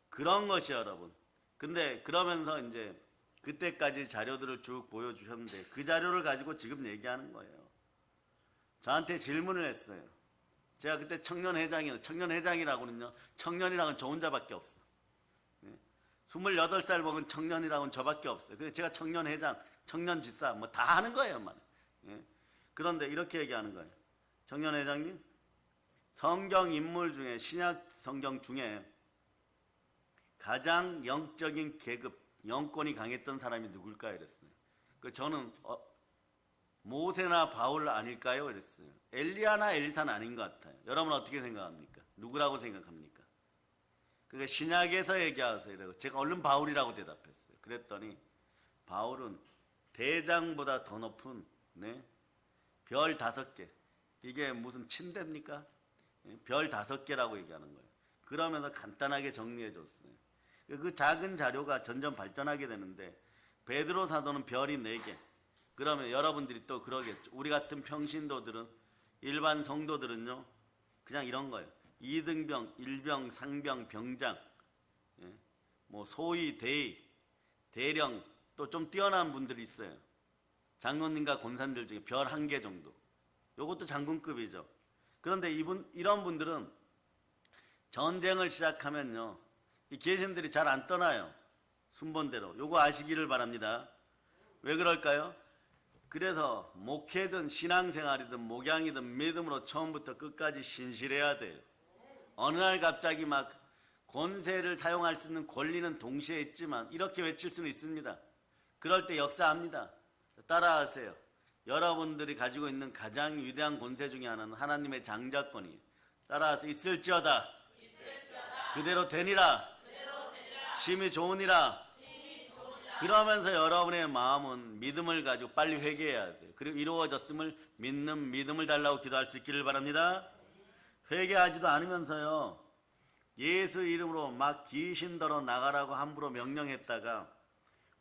그런 것이 여러분. 근데 그러면서 이제 그때까지 자료들을 쭉 보여주셨는데 그 자료를 가지고 지금 얘기하는 거예요. 저한테 질문을 했어요. 제가 그때 청년회장이라고는요, 청년이라고는 저 혼자밖에 없어. 28살 먹은 청년이라고는 저밖에 없어요. 그래서 제가 청년회장, 청년집사 뭐 다 하는 거예요, 만. 그런데 이렇게 얘기하는 거예요. 청년회장님, 성경 인물 중에, 신약 성경 중에 가장 영적인 계급, 영권이 강했던 사람이 누굴까요? 이랬어요. 저는 모세나 바울 아닐까요? 이랬어요. 엘리야나 엘리사는 아닌 것 같아요. 여러분 어떻게 생각합니까? 누구라고 생각합니까? 그러니까 신약에서 얘기하세요. 이러고 제가 얼른 바울이라고 대답했어요. 그랬더니 바울은 대장보다 더 높은 별 5개. 이게 무슨 침대입니까? 별 5개라고 얘기하는 거예요. 그러면서 간단하게 정리해 줬어요. 그 작은 자료가 점점 발전하게 되는데 베드로 사도는 별이 4개. 그러면 여러분들이 또 그러겠죠. 우리 같은 평신도들은, 일반 성도들은요, 그냥 이런 거예요. 2등병, 1병, 상병, 병장, 뭐 소위, 대위, 대령, 또 좀 뛰어난 분들이 있어요. 장로님과 권사님들 중에 별 1개 정도. 요것도 장군급이죠. 그런데 이런 분들은 전쟁을 시작하면요, 이 계신들이 잘 안 떠나요. 순번대로. 요거 아시기를 바랍니다. 왜 그럴까요? 그래서 목회든 신앙생활이든 목양이든 믿음으로 처음부터 끝까지 신실해야 돼요. 어느 날 갑자기 막 권세를 사용할 수 있는 권리는 동시에 있지만 이렇게 외칠 수는 있습니다. 그럴 때 역사합니다. 따라하세요. 여러분들이 가지고 있는 가장 위대한 권세 중에 하나는 하나님의 장자권이에요. 따라하세요. 있을지어다. 그대로 되니라. 심히 좋으니라. 그러면서 여러분의 마음은 믿음을 가지고 빨리 회개해야 돼요. 그리고 이루어졌음을 믿는 믿음을 달라고 기도할 수 있기를 바랍니다. 회개하지도 않으면서요, 예수 이름으로 막 귀신더러 나가라고 함부로 명령했다가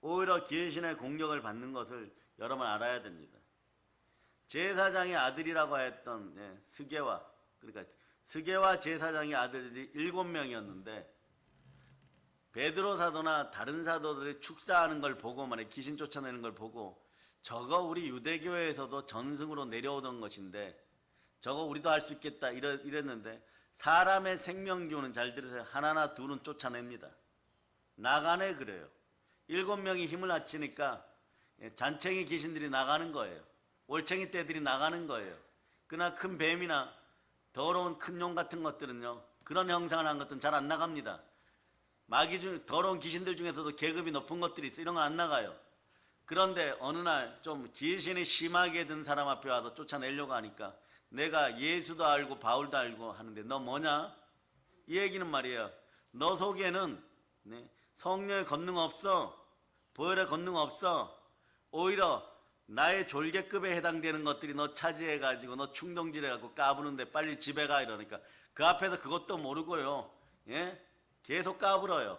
오히려 귀신의 공격을 받는 것을 여러분 알아야 됩니다. 제사장의 아들이라고 했던 스게와, 그러니까 스게와 제사장의 아들이 7명이었는데 베드로 사도나 다른 사도들이 축사하는 걸 보고, 만약 귀신 쫓아내는 걸 보고, 저거 우리 유대교회에서도 전승으로 내려오던 것인데 저거 우리도 할 수 있겠다 이랬는데, 사람의 생명기운은 잘 들으세요. 하나나 둘은 쫓아냅니다. 나가네 그래요. 7명이 힘을 합치니까 잔챙이 귀신들이 나가는 거예요. 올챙이 떼들이 나가는 거예요. 그러나 큰 뱀이나 더러운 큰 용 같은 것들은요, 그런 형상을 한 것들은 잘 안 나갑니다. 마귀 중 더러운 귀신들 중에서도 계급이 높은 것들이 있어요. 이런 건 안 나가요. 그런데 어느 날 좀 귀신이 심하게 든 사람 앞에 와서 쫓아내려고 하니까, 내가 예수도 알고 바울도 알고 하는데 너 뭐냐? 이 얘기는 말이에요. 너 속에는 성령의 권능 없어. 보혈의 권능 없어. 오히려 나의 졸개급에 해당되는 것들이 너 차지해가지고 너 충동질해가지고 까부는데 빨리 집에 가. 이러니까 그 앞에서 그것도 모르고요, 계속 까불어요.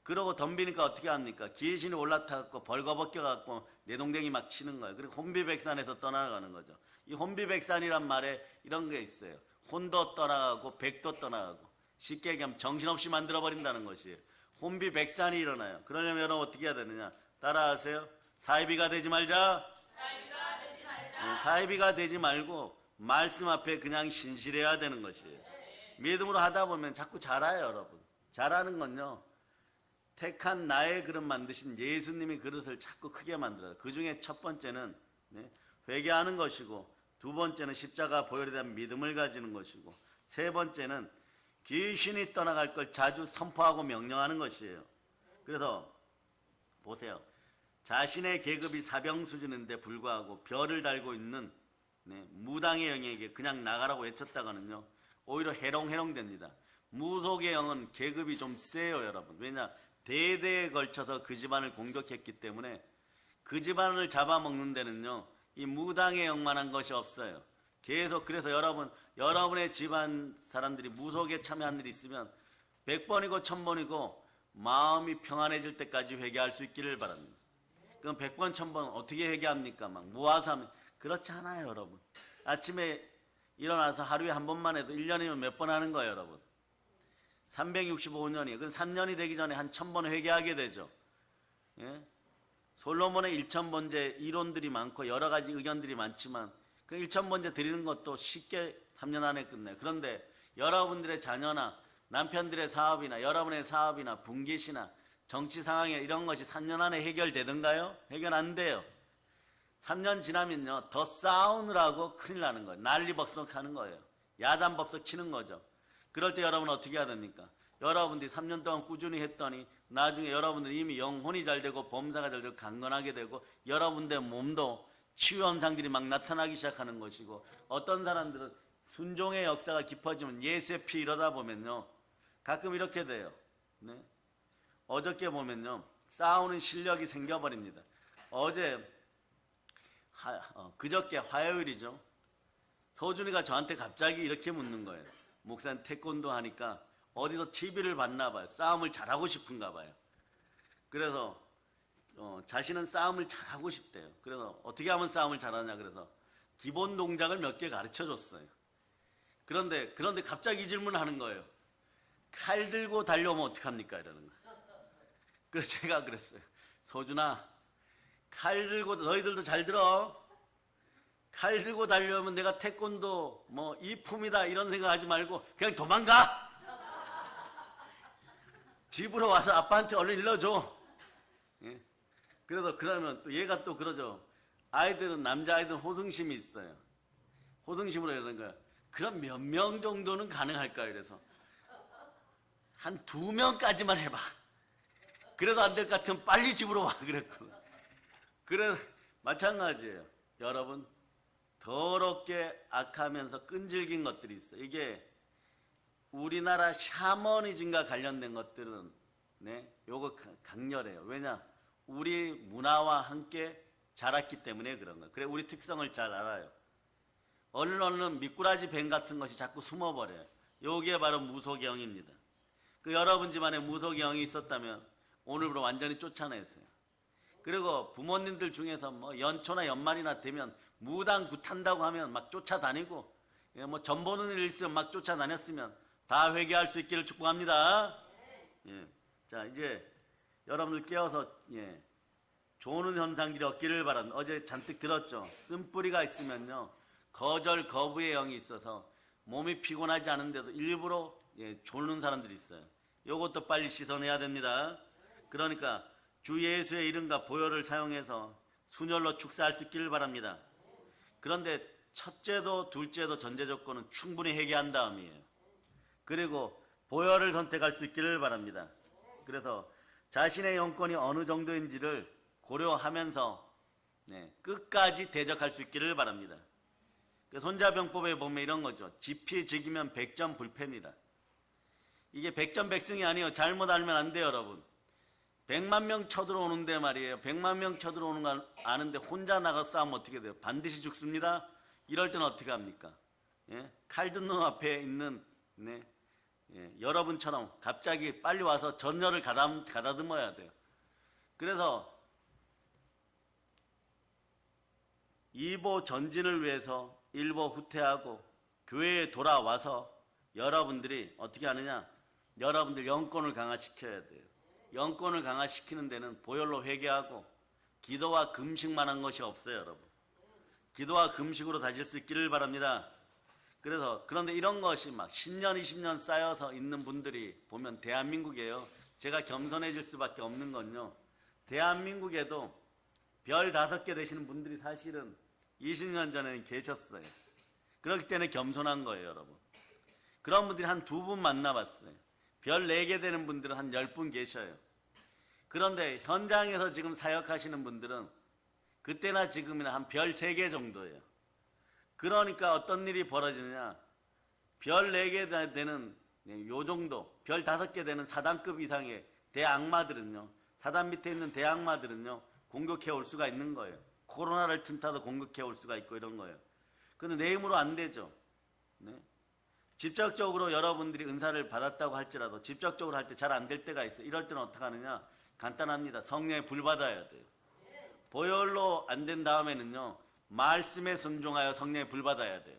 그러고 덤비니까 어떻게 합니까? 귀신이 올라타갖고 벌거벗겨갖고 내동댕이 막 치는 거예요. 그리고 혼비백산에서 떠나가는 거죠. 이 혼비백산이란 말에 이런 게 있어요. 혼도 떠나가고 백도 떠나가고, 쉽게 얘기하면 정신없이 만들어버린다는 것이에요. 혼비백산이 일어나요. 그러려면 여러분 어떻게 해야 되느냐? 따라하세요. 사이비가 되지 말자. 사이비가 되지 말고 말씀 앞에 그냥 신실해야 되는 것이에요. 믿음으로 하다 보면 자꾸 잘해요, 여러분. 잘하는 건요, 택한 나의 그릇 만드신 예수님이 그릇을 자꾸 크게 만들어요. 그 중에 첫 번째는 회개하는 것이고, 두 번째는 십자가 보혈에 대한 믿음을 가지는 것이고, 세 번째는 귀신이 떠나갈 걸 자주 선포하고 명령하는 것이에요. 그래서 보세요. 자신의 계급이 사병 수준인데 불구하고 별을 달고 있는 무당의 영에게 그냥 나가라고 외쳤다가는요, 오히려 해롱해롱 됩니다. 무속의 영은 계급이 좀 세요, 여러분. 왜냐? 대대에 걸쳐서 그 집안을 공격했기 때문에 그 집안을 잡아먹는 데는요, 이 무당의 영만한 것이 없어요. 계속. 그래서 여러분의 집안 사람들이 무속에 참여한 일이 있으면 100번이고 1000번이고 마음이 평안해질 때까지 회개할 수 있기를 바랍니다. 그럼 100번 1000번 어떻게 회개합니까? 막 모아서 하면 그렇지 않아요, 여러분. 아침에 일어나서 하루에 한 번만 해도 1년이면 몇 번 하는 거예요, 여러분. 365년이에요. 그럼 3년이 되기 전에 한 1000번 회개하게 되죠. 솔로몬의 1000번제 이론들이 많고 여러 가지 의견들이 많지만 그 1,000번째 드리는 것도 쉽게 3년 안에 끝내요. 그런데 여러분들의 자녀나 남편들의 사업이나 여러분의 사업이나 분깃이나 정치 상황에 이런 것이 3년 안에 해결되던가요? 해결 안 돼요. 3년 지나면요, 더 싸우느라고 큰일 나는 거예요. 난리법석하는 거예요. 야단법석 치는 거죠. 그럴 때 여러분은 어떻게 해야 됩니까? 여러분들이 3년 동안 꾸준히 했더니 나중에 여러분들이 이미 영혼이 잘 되고 범사가 잘 되고 강건하게 되고 여러분들 몸도 치유 현상들이 막 나타나기 시작하는 것이고, 어떤 사람들은 순종의 역사가 깊어지면 예수의 피 이러다 보면요, 가끔 이렇게 돼요. 네? 어저께 보면요, 싸우는 실력이 생겨버립니다. 그저께 화요일이죠. 서준이가 저한테 갑자기 이렇게 묻는 거예요. 목사님 태권도 하니까 어디서 TV를 봤나 봐요. 싸움을 잘하고 싶은가 봐요. 그래서 자신은 싸움을 잘하고 싶대요. 그래서 어떻게 하면 싸움을 잘하냐, 그래서 기본 동작을 몇 개 가르쳐 줬어요. 그런데 갑자기 이 질문을 하는 거예요. 칼 들고 달려오면 어떡합니까? 이러는 거예요. 그래서 제가 그랬어요. 서준아, 칼 들고, 너희들도 잘 들어. 칼 들고 달려오면 내가 태권도 뭐 이품이다 이런 생각하지 말고 그냥 도망가. 집으로 와서 아빠한테 얼른 일러줘. 예? 그래서 그러면 또 얘가 또 그러죠. 아이들은, 남자아이들은 호승심이 있어요. 호승심으로 이러는 거야. 그럼 몇 명 정도는 가능할까요? 이래서 한 2명까지만 해봐. 그래도 안 될 것 같으면 빨리 집으로 와. 그랬거든. 그래, 마찬가지예요. 여러분, 더럽게 악하면서 끈질긴 것들이 있어요. 이게 우리나라 샤머니즘과 관련된 것들은, 네, 요거 강렬해요. 왜냐? 우리 문화와 함께 자랐기 때문에 그런 거예요. 그래, 우리 특성을 잘 알아요. 얼른 미꾸라지 뱀 같은 것이 자꾸 숨어버려요. 요게 바로 무소경입니다. 그 여러분 집안에 무소경이 있었다면 오늘부로 완전히 쫓아냈어요. 그리고 부모님들 중에서 뭐 연초나 연말이나 되면 무당 굿한다고 하면 막 쫓아다니고, 뭐 전 보는 일 있으면 막 쫓아다녔으면 다 회개할 수 있기를 축복합니다. 예. 자, 이제 여러분들 깨어서, 좋은 현상들이 없기를 바랍니다. 어제 잔뜩 들었죠. 쓴뿌리가 있으면요, 거절 거부의 영이 있어서 몸이 피곤하지 않은데도 일부러 졸는 사람들이 있어요. 요것도 빨리 씻어내야 됩니다. 그러니까 주 예수의 이름과 보혈을 사용해서 순혈로 축사할 수 있기를 바랍니다. 그런데 첫째도 둘째도 전제 조건은 충분히 회개한 다음이에요. 그리고 보혈을 선택할 수 있기를 바랍니다. 그래서 자신의 영권이 어느 정도인지를 고려하면서 끝까지 대적할 수 있기를 바랍니다. 손자병법에 보면 이런 거죠. 지피즉이면 백전불패니라. 이게 백전백승이 아니에요. 잘못 알면 안 돼요, 여러분. 100만 명 쳐들어오는데 말이에요. 100만 명 쳐들어오는 거 아는데 혼자 나가서 싸우면 어떻게 돼요? 반드시 죽습니다. 이럴 때는 어떻게 합니까? 칼 든 놈 앞에 있는 여러분처럼 갑자기 빨리 와서 전열을 가다듬어야 돼요. 그래서 이보 전진을 위해서 일보 후퇴하고 교회에 돌아와서 여러분들이 어떻게 하느냐? 여러분들 영권을 강화시켜야 돼요. 영권을 강화시키는 데는 보혈로 회개하고 기도와 금식만 한 것이 없어요, 여러분. 기도와 금식으로 다질 수 있기를 바랍니다. 그런데 이런 것이 막 10년, 20년 쌓여서 있는 분들이 보면 대한민국이에요. 제가 겸손해질 수밖에 없는 건요, 대한민국에도 별 5개 되시는 분들이 사실은 20년 전에는 계셨어요. 그렇기 때문에 겸손한 거예요, 여러분. 그런 분들이 한 2분 만나봤어요. 별 4개 되는 분들은 한 10분 계셔요. 그런데 현장에서 지금 사역하시는 분들은 그때나 지금이나 한 별 3개 정도예요. 그러니까 어떤 일이 벌어지느냐? 별 4개 되는 요 정도, 별 5개 되는 사단급 이상의 대악마들은요, 사단 밑에 있는 대악마들은요, 공격해 올 수가 있는 거예요. 코로나를 틈타도 공격해 올 수가 있고 이런 거예요. 근데 내 힘으로 안 되죠. 직접적으로 여러분들이 은사를 받았다고 할지라도 직접적으로 할 때 잘 안 될 때가 있어요. 이럴 때는 어떻게 하느냐? 간단합니다. 성령의 불 받아야 돼요. 보혈로 안 된 다음에는요, 말씀에 순종하여 성령의 불 받아야 돼요.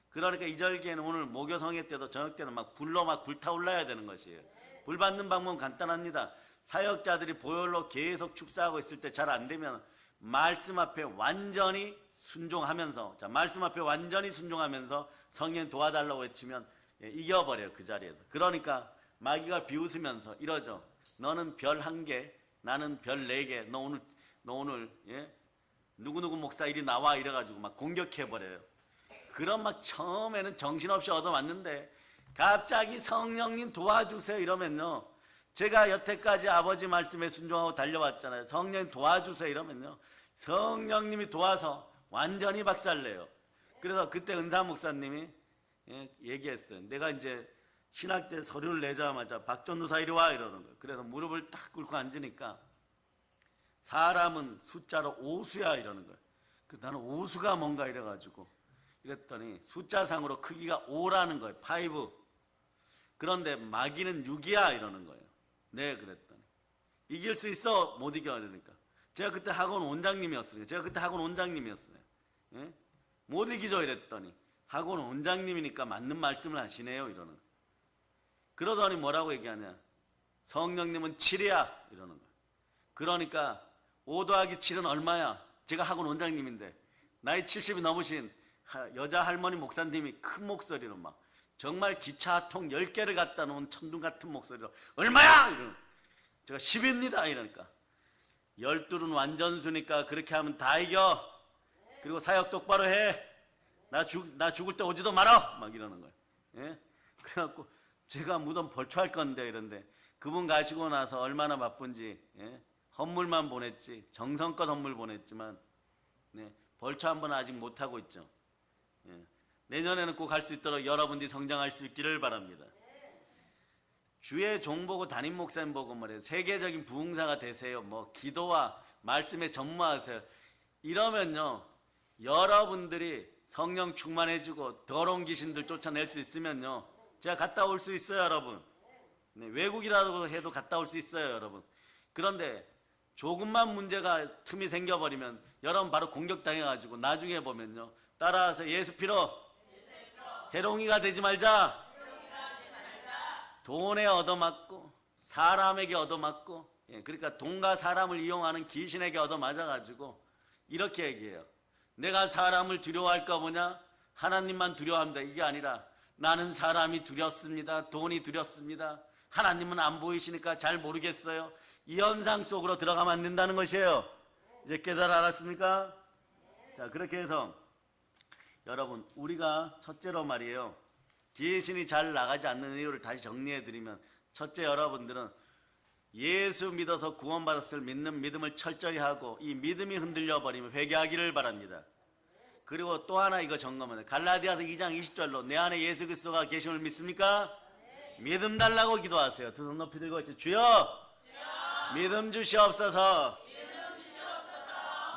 그러니까 이 절기에는 오늘 목요성회 때도 저녁 때는 막 불로 막 불타올라야 되는 것이에요. 불 받는 방법은 간단합니다. 사역자들이 보혈로 계속 축사하고 있을 때 잘 안 되면 말씀 앞에 완전히 순종하면서, 자, 말씀 앞에 완전히 순종하면서 성령 도와달라고 외치면 이겨버려요, 그 자리에서. 그러니까 마귀가 비웃으면서 이러죠. 너는 별 1개, 나는 별 4개. 너 오늘 누구누구 목사 이리 나와 이래가지고 막 공격해버려요. 그럼 막 처음에는 정신없이 얻어맞는데 갑자기 성령님 도와주세요 이러면요, 제가 여태까지 아버지 말씀에 순종하고 달려왔잖아요. 성령 도와주세요 이러면요, 성령님이 도와서 완전히 박살내요. 그래서 그때 은사 목사님이 얘기했어요. 내가 이제 신학 때 서류를 내자마자 박전도사 이리 와 이러는 거예요. 그래서 무릎을 딱 꿇고 앉으니까 사람은 숫자로 오수야 이러는 거예요. 나는 오수가 뭔가 이래가지고 이랬더니 숫자상으로 크기가 5라는 거예요. 5. 그런데 마귀는 6이야 이러는 거예요. 네, 그랬더니 이길 수 있어. 못 이겨 이러니까 제가 그때 학원 원장님이었어요. 예? 못 이기죠 이랬더니 학원 원장님이니까 맞는 말씀을 하시네요 이러는 거예요. 그러더니 뭐라고 얘기하냐, 성령님은 7이야 이러는 거예요. 그러니까 5 더하기 7은 얼마야? 제가 학원 원장님인데 나이 70이 넘으신 여자 할머니 목사님이 큰 목소리로 막 정말 기차 한 통 10개를 갖다 놓은 천둥 같은 목소리로 얼마야? 이러는 제가 10입니다 이러니까 12는 완전수니까 그렇게 하면 다 이겨. 그리고 사역 똑바로 해. 나 죽을 때 오지도 마라 막 이러는 거예요. 예? 그래갖고 제가 무덤 벌초할 건데 이런데 그분 가시고 나서 얼마나 바쁜지 헌물만 보냈지, 정성껏 헌물 보냈지만 벌초 한 번 아직 못하고 있죠. 내년에는 꼭 할 수 있도록 여러분들이 성장할 수 있기를 바랍니다. 주의 종 보고 담임 목사님 보고 말해요. 세계적인 부흥사가 되세요. 뭐 기도와 말씀에 전무하세요. 이러면요, 여러분들이 성령 충만해지고 더러운 귀신들 쫓아낼 수 있으면요, 제가 갔다 올 수 있어요 여러분. 외국이라도 해도 갔다 올 수 있어요 여러분. 그런데 조금만 문제가 틈이 생겨버리면 여러분 바로 공격당해가지고 나중에 보면요, 따라와서 예수 피로 해롱이가 되지 말자. 돈에 얻어맞고 사람에게 얻어맞고, 그러니까 돈과 사람을 이용하는 귀신에게 얻어맞아가지고 이렇게 얘기해요. 내가 사람을 두려워할까 보냐? 하나님만 두려워합니다. 이게 아니라 나는 사람이 두렵습니다. 돈이 두렵습니다. 하나님은 안 보이시니까 잘 모르겠어요. 이 현상 속으로 들어가면 안 된다는 것이에요. 이제 깨달아 알았습니까? 자, 그렇게 해서 여러분, 우리가 첫째로 말이에요, 귀신이 잘 나가지 않는 이유를 다시 정리해드리면, 첫째, 여러분들은 예수 믿어서 구원받았을 믿는 믿음을 철저히 하고 이 믿음이 흔들려 버리면 회개하기를 바랍니다. 그리고 또 하나 이거 점검해요. 갈라디아서 2장 20절로 내 안에 예수 그리스도가 계심을 믿습니까? 믿음 달라고 기도하세요. 두 손 높이 들고 있죠. 주여, 믿음 주시옵소서.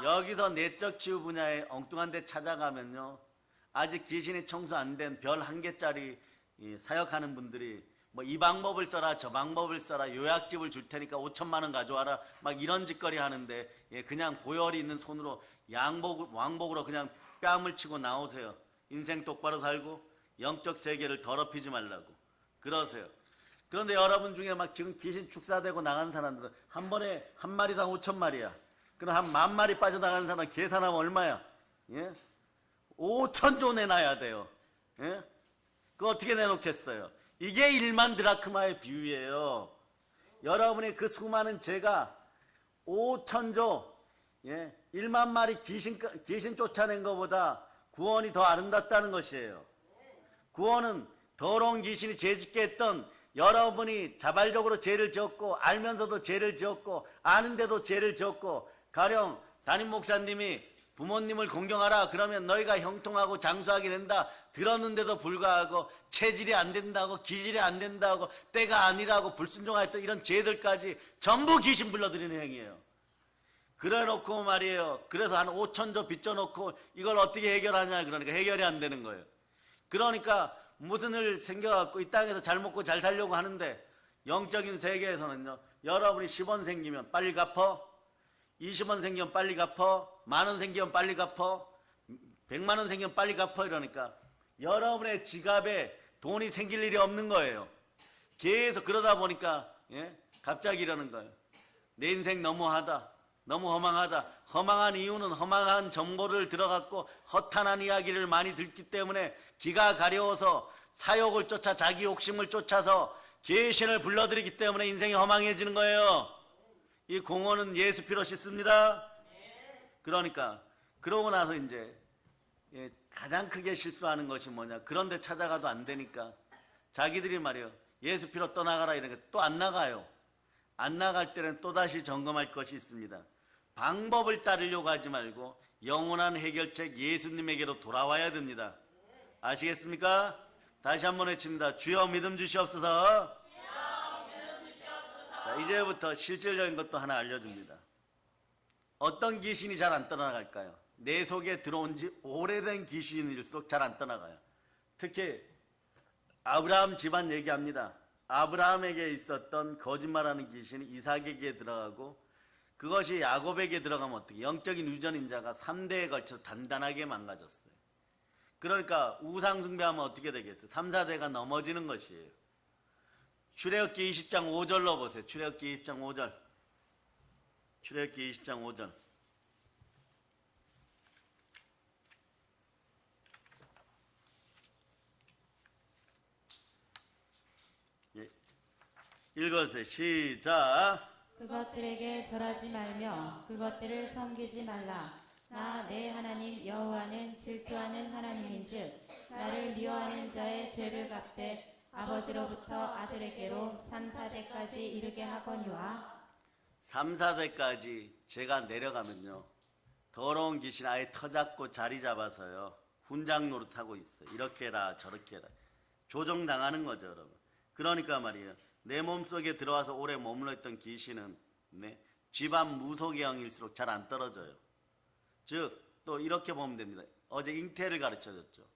여기서 내적 치유 분야에 엉뚱한 데 찾아가면요, 아직 귀신이 청소 안 된 별 1개짜리 사역하는 분들이 뭐 이 방법을 써라 저 방법을 써라, 요약집을 줄 테니까 5천만 원 가져와라 막 이런 짓거리 하는데, 그냥 고열이 있는 손으로 왕복으로 그냥 뺨을 치고 나오세요. 인생 똑바로 살고 영적 세계를 더럽히지 말라고 그러세요. 그런데 여러분 중에 막 지금 귀신 축사되고 나간 사람들은 한 번에 한 마리당 5천마리야. 그럼 한 10,000마리 빠져나가는 사람 계산하면 얼마야? 5천조 내놔야 돼요. 그거 어떻게 내놓겠어요? 이게 1만 드라크마의 비유예요. 여러분의 그 수많은 죄가 5천조, 1만 마리 귀신 쫓아낸 것보다 구원이 더 아름답다는 것이에요. 구원은 더러운 귀신이 죄짓게 했던 여러분이 자발적으로 죄를 지었고 알면서도 죄를 지었고 아는데도 죄를 지었고, 가령 담임 목사님이 부모님을 공경하라 그러면 너희가 형통하고 장수하게 된다 들었는데도 불구하고 체질이 안 된다고, 기질이 안 된다고, 때가 아니라고 불순종하였던 이런 죄들까지 전부 귀신 불러들이는 행위예요. 그래 놓고 말이에요, 그래서 한 5천조 빚져놓고 이걸 어떻게 해결하냐, 그러니까 해결이 안 되는 거예요. 그러니까 무슨 일 생겨갖고 이 땅에서 잘 먹고 잘 살려고 하는데, 영적인 세계에서는요, 여러분이 10원 생기면 빨리 갚어, 20원 생기면 빨리 갚어, 만원 생기면 빨리 갚어, 100만원 생기면 빨리 갚어, 이러니까 여러분의 지갑에 돈이 생길 일이 없는 거예요. 계속 그러다 보니까 갑자기 이러는 거예요. 내 인생 너무하다, 너무 허망하다. 허망한 이유는 허망한 정보를 들어갖고 허탄한 이야기를 많이 듣기 때문에 기가 가려워서 사욕을 쫓아 자기 욕심을 쫓아서 귀신을 불러들이기 때문에 인생이 허망해지는 거예요. 이 공원은 예수 피로 씻습니다. 그러니까 그러고 나서 이제 가장 크게 실수하는 것이 뭐냐, 그런데 찾아가도 안 되니까 자기들이 말이요, 예수 피로 떠나가라 이런 게 또 안 나가요. 안 나갈 때는 또다시 점검할 것이 있습니다. 방법을 따르려고 하지 말고 영원한 해결책 예수님에게로 돌아와야 됩니다. 아시겠습니까? 다시 한번 외칩니다. 주여 믿음 주시옵소서. 자, 이제부터 실질적인 것도 하나 알려줍니다. 어떤 귀신이 잘 안 떠나갈까요? 내 속에 들어온 지 오래된 귀신일수록 잘 안 떠나가요. 특히 아브라함 집안 얘기합니다. 아브라함에게 있었던 거짓말하는 귀신이 이삭에게 들어가고 그것이 야곱에게 들어가면 어떻게, 영적인 유전인자가 3대에 걸쳐서 단단하게 망가졌어요. 그러니까 우상 숭배하면 어떻게 되겠어요? 3, 4대가 넘어지는 것이에요. 출애굽기 20장 5절로 보세요. 출애굽기 20장 5절. 출애굽기 20장 5절. 읽어주세요. 시작. 그것들에게 절하지 말며 그것들을 섬기지 말라. 나 내 하나님 여호와는 질투하는 하나님인즉 나를 미워하는 자의 죄를 갚되 아버지로부터 아들에게로 3, 4대까지 이르게 하거니와. 3, 4대까지 제가 내려가면요, 더러운 귀신 아예 터잡고 자리 잡아서요 훈장 노릇하고 있어요. 이렇게 해라 저렇게 해라 조정당하는 거죠, 여러분. 그러니까 말이에요, 내 몸속에 들어와서 오래 머물러 있던 귀신은 집안 무속의 영일수록 잘 안 떨어져요. 즉 또 이렇게 보면 됩니다. 어제 잉태를 가르쳐줬죠.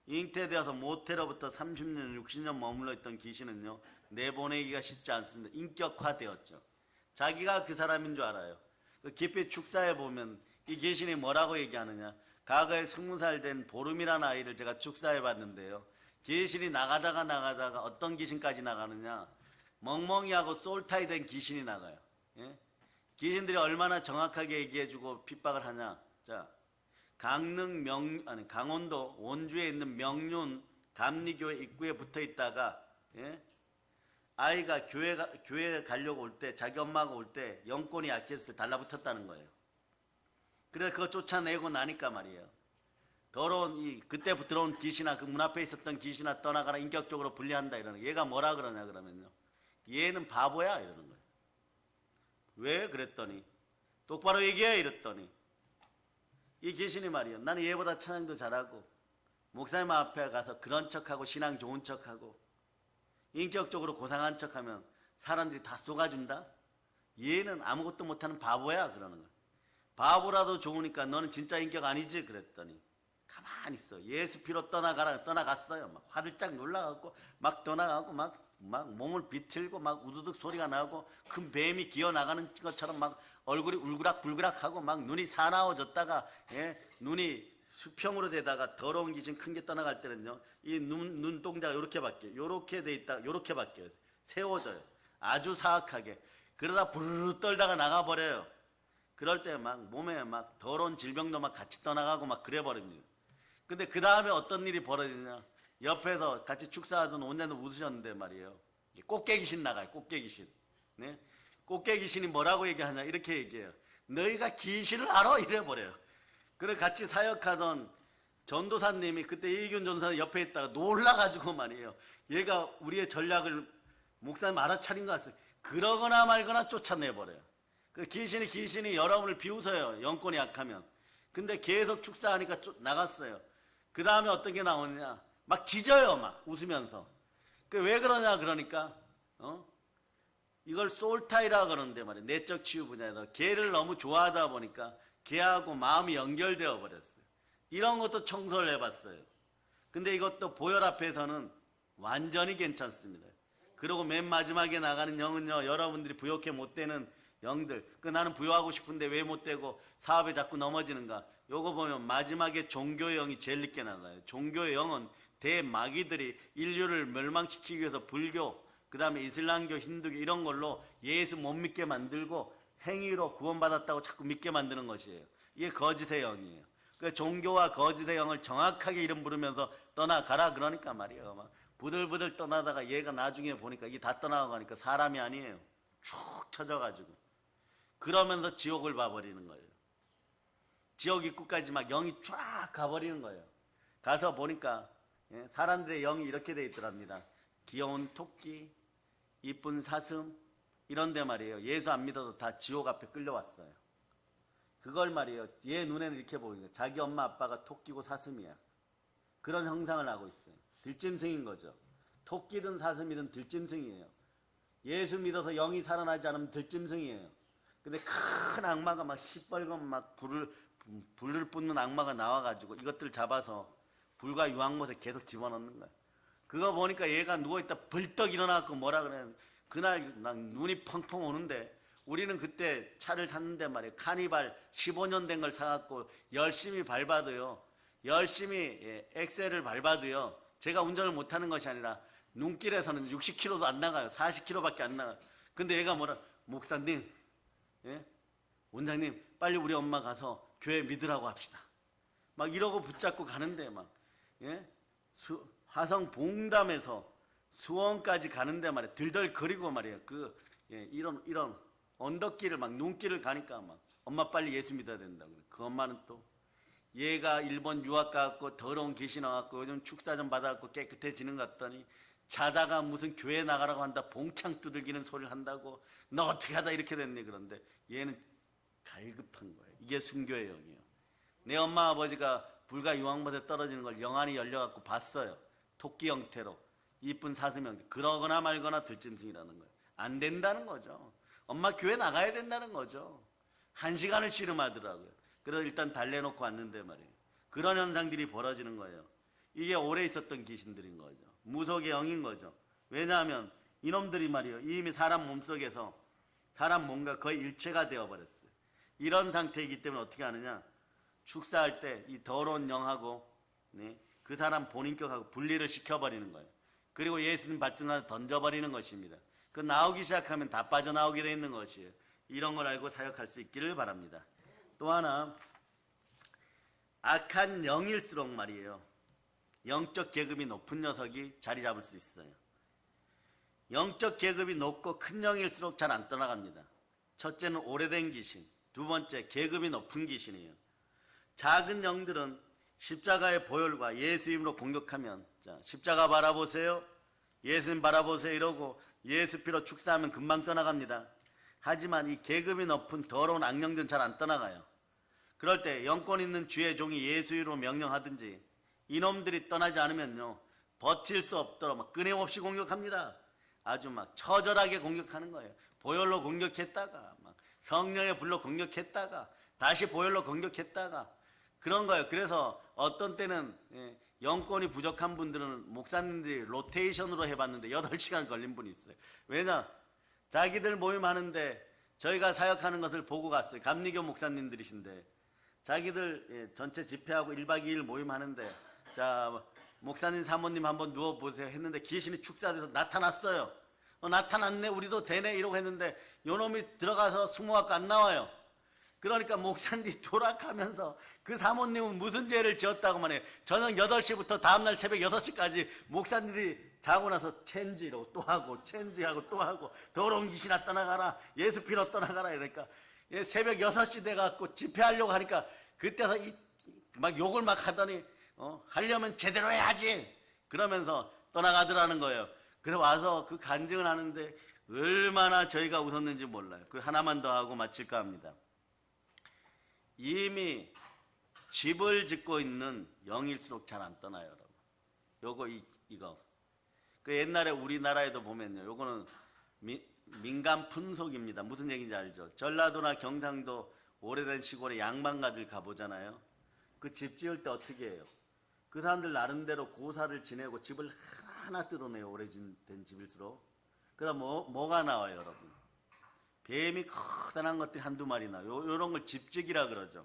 잉태되어서 모태로부터 30년 60년 머물러 있던 귀신은요 내보내기가 쉽지 않습니다. 인격화되었죠. 자기가 그 사람인 줄 알아요. 그 깊이 축사해 보면 이 귀신이 뭐라고 얘기하느냐, 과거에 20살 된 보름이라는 아이를 제가 축사해 봤는데요, 귀신이 나가다가 어떤 귀신까지 나가느냐, 멍멍이하고 솔타이 된 귀신이 나가요. 예? 귀신들이 얼마나 정확하게 얘기해주고 핍박을 하냐. 자, 강원도 원주에 있는 명륜 감리교회 입구에 붙어 있다가 아이가 교회 가려고 올 때, 자기 엄마가 올 때 영권이 약해서 달라붙었다는 거예요. 그래서 그거 쫓아내고 나니까 말이에요, 더러운 그때 들어온 귀신아, 그 문 앞에 있었던 귀신아 떠나가라, 인격적으로 분리한다 이러는 거예요. 얘가 뭐라 그러냐 그러면요, 얘는 바보야 이러는 거예요. 왜? 그랬더니 똑바로 얘기해 이랬더니 이 귀신이 말이에요, 나는 얘보다 찬양도 잘하고 목사님 앞에 가서 그런 척하고 신앙 좋은 척하고 인격적으로 고상한 척하면 사람들이 다 쏘가준다? 얘는 아무것도 못하는 바보야 그러는 거예요. 바보라도 좋으니까 너는 진짜 인격 아니지? 그랬더니 가만히 있어. 예수 피로 떠나갔어요. 막 화들짝 놀라갖고 막 떠나가고 막 몸을 비틀고 막 우두둑 소리가 나고 큰 뱀이 기어 나가는 것처럼 막 얼굴이 울그락불그락하고 막 눈이 사나워졌다가 눈이 수평으로 되다가 더러운 귀신 큰 게 떠나갈 때는요 이 눈동자가 이렇게 바뀌어요. 이렇게 돼 있다가 이렇게 바뀌어요. 세워져요. 아주 사악하게. 그러다 부르르 떨다가 나가버려요. 그럴 때 막 몸에 막 더러운 질병도 막 같이 떠나가고 막 그래버립니다. 근데 그 다음에 어떤 일이 벌어지냐, 옆에서 같이 축사하던 원장도 웃으셨는데 말이에요, 꽃게귀신 나가요. 꽃게귀신. 네? 꽃게귀신이 뭐라고 얘기하냐, 이렇게 얘기해요. 너희가 귀신을 알아? 이래버려요. 그래 같이 사역하던 전도사님이 그때 이기훈 전도사님 옆에 있다가 놀라가지고 말이에요, 얘가 우리의 전략을 목사님 알아차린 것 같아요. 그러거나 말거나 쫓아내버려요. 그 귀신이 여러분을 비웃어요. 영권이 약하면. 근데 계속 축사하니까 나갔어요. 그 다음에 어떤 게 나오느냐, 막 짖어요. 막 웃으면서. 왜 그러냐 그러니까 이걸 솔타이라 그러는데 말이에요, 내적 치유 분야에서 걔를 너무 좋아하다 보니까 걔하고 마음이 연결되어 버렸어요. 이런 것도 청소를 해봤어요. 근데 이것도 보혈 앞에서는 완전히 괜찮습니다. 그리고 맨 마지막에 나가는 영은요, 여러분들이 부욕해 못 되는 영들, 나는 부여하고 싶은데 왜 못 되고 사업에 자꾸 넘어지는가, 요거 보면 마지막에 종교의 영이 제일 늦게 나가요. 종교의 영은 대마귀들이 인류를 멸망시키기 위해서 불교, 그 다음에 이슬람교, 힌두교 이런 걸로 예수 못 믿게 만들고 행위로 구원받았다고 자꾸 믿게 만드는 것이에요. 이게 거짓의 영이에요. 그 종교와 거짓의 영을 정확하게 이름 부르면서 떠나가라 그러니까 말이에요. 막 부들부들 떠나다가 얘가 나중에 보니까 이게 다 떠나가니까 사람이 아니에요. 쭉 쳐져가지고 그러면서 지옥을 봐버리는 거예요. 지옥 입구까지 막 영이 쫙 가버리는 거예요. 가서 보니까 사람들의 영이 이렇게 돼 있더랍니다. 귀여운 토끼, 이쁜 사슴 이런 데 말이에요. 예수 안 믿어도 다 지옥 앞에 끌려왔어요. 그걸 말이에요. 얘 눈에는 이렇게 보이는 거예요. 자기 엄마 아빠가 토끼고 사슴이야. 그런 형상을 하고 있어요. 들짐승인 거죠. 토끼든 사슴이든 들짐승이에요. 예수 믿어서 영이 살아나지 않으면 들짐승이에요. 근데 큰 악마가 막 시뻘건 막 불을 뿜는 악마가 나와가지고 이것들 잡아서 불과 유황못에 계속 집어넣는 거야. 그거 보니까 얘가 누워있다 벌떡 일어나갖고 뭐라 그래. 그날 눈이 펑펑 오는데 우리는 그때 차를 샀는데 말이에요. 카니발 15년 된 걸 사갖고 열심히 밟아도요. 열심히 엑셀을 밟아도요. 제가 운전을 못하는 것이 아니라 눈길에서는 60km도 안 나가요. 40km밖에 안 나가요. 근데 얘가 뭐라 목사님, 원장님 빨리 우리 엄마 가서 교회 믿으라고 합시다. 막 이러고 붙잡고 가는데 막 화성 봉담에서 수원까지 가는데 말이에요. 들덜거리고 말이에요. 이런 언덕길을 막 눈길을 가니까 막 엄마 빨리 예수 믿어야 된다고. 그 엄마는 또 얘가 일본 유학 가갖고 더러운 귀신 와갖고 요즘 축사 좀 받아갖고 깨끗해지는 것 같더니 자다가 무슨 교회 나가라고 한다 봉창 두들기는 소리를 한다고 너 어떻게 하다 이렇게 됐니. 그런데 얘는 갈급한 거예요. 이게 순교의 영이에요. 내 엄마 아버지가 불과 유황못에 떨어지는 걸 영안이 열려갖고 봤어요. 토끼 형태로 이쁜 사슴 형태. 그러거나 말거나 들짐승이라는 거예요. 안 된다는 거죠. 엄마 교회 나가야 된다는 거죠. 1시간을 씨름하더라고요. 그래서 일단 달래놓고 왔는데 말이에요. 그런 현상들이 벌어지는 거예요. 이게 오래 있었던 귀신들인 거죠. 무속의 영인 거죠. 왜냐하면 이놈들이 말이에요. 이미 사람 몸속에서 사람 몸과 거의 일체가 되어버렸어요. 이런 상태이기 때문에 어떻게 하느냐. 축사할 때 이 더러운 영하고 그 사람 본인격하고 분리를 시켜버리는 거예요. 그리고 예수님 발등에 던져버리는 것입니다. 그 나오기 시작하면 다 빠져나오게 되어 있는 것이에요. 이런 걸 알고 사역할 수 있기를 바랍니다. 또 하나 악한 영일수록 말이에요. 영적 계급이 높은 녀석이 자리 잡을 수 있어요. 영적 계급이 높고 큰 영일수록 잘 안 떠나갑니다. 첫째는 오래된 귀신, 두 번째 계급이 높은 귀신이에요. 작은 영들은 십자가의 보혈과 예수 이름으로 공격하면 자, 십자가 바라보세요. 예수님 바라보세요 이러고 예수 피로 축사하면 금방 떠나갑니다. 하지만 이 계급이 높은 더러운 악령들은 잘 안 떠나가요. 그럴 때 영권 있는 주의 종이 예수 이름으로 명령하든지 이놈들이 떠나지 않으면요 버틸 수 없도록 막 끊임없이 공격합니다. 아주 막 처절하게 공격하는 거예요. 보혈로 공격했다가 막 성령의 불로 공격했다가 다시 보혈로 공격했다가 그런 거예요. 그래서 어떤 때는 영권이 부족한 분들은 목사님들이 로테이션으로 해봤는데 8시간 걸린 분이 있어요. 왜냐? 자기들 모임하는데 저희가 사역하는 것을 보고 갔어요. 감리교 목사님들이신데 자기들 전체 집회하고 1박 2일 모임하는데 자 목사님 사모님 한번 누워보세요 했는데 귀신이 축사돼서 나타났어요. 나타났네 우리도 되네 이러고 했는데 요놈이 들어가서 숨어갖고 안 나와요. 그러니까 목사님이 돌아가면서 그 사모님은 무슨 죄를 지었다고만 해요. 저녁 8시부터 다음날 새벽 6시까지 목사님들이 자고 나서 체인지로 또 하고 체인지하고 또 하고 더러운 귀신아 떠나가라 예수 피로 떠나가라 이러니까 새벽 6시 돼갖고 집회하려고 하니까 그때서 막 욕을 막 하더니 하려면 제대로 해야지 그러면서 떠나가더라는 거예요. 그래서 와서 그 간증을 하는데 얼마나 저희가 웃었는지 몰라요. 그 하나만 더 하고 마칠까 합니다. 이미 집을 짓고 있는 영일수록 잘 안 떠나요, 여러분. 요거 이거. 그 옛날에 우리나라에도 보면요, 요거는 민간 분속입니다. 무슨 얘기인지 알죠? 전라도나 경상도 오래된 시골에 양반가들 가보잖아요. 그 집 지을 때 어떻게 해요? 그 사람들 나름대로 고사를 지내고 집을 하나 뜯어내요. 오래된 집일수록. 그다음 뭐가 나와요, 여러분? 뱀이 커다란 것들이 한두 마리 나요. 요런 걸 집지기라 그러죠.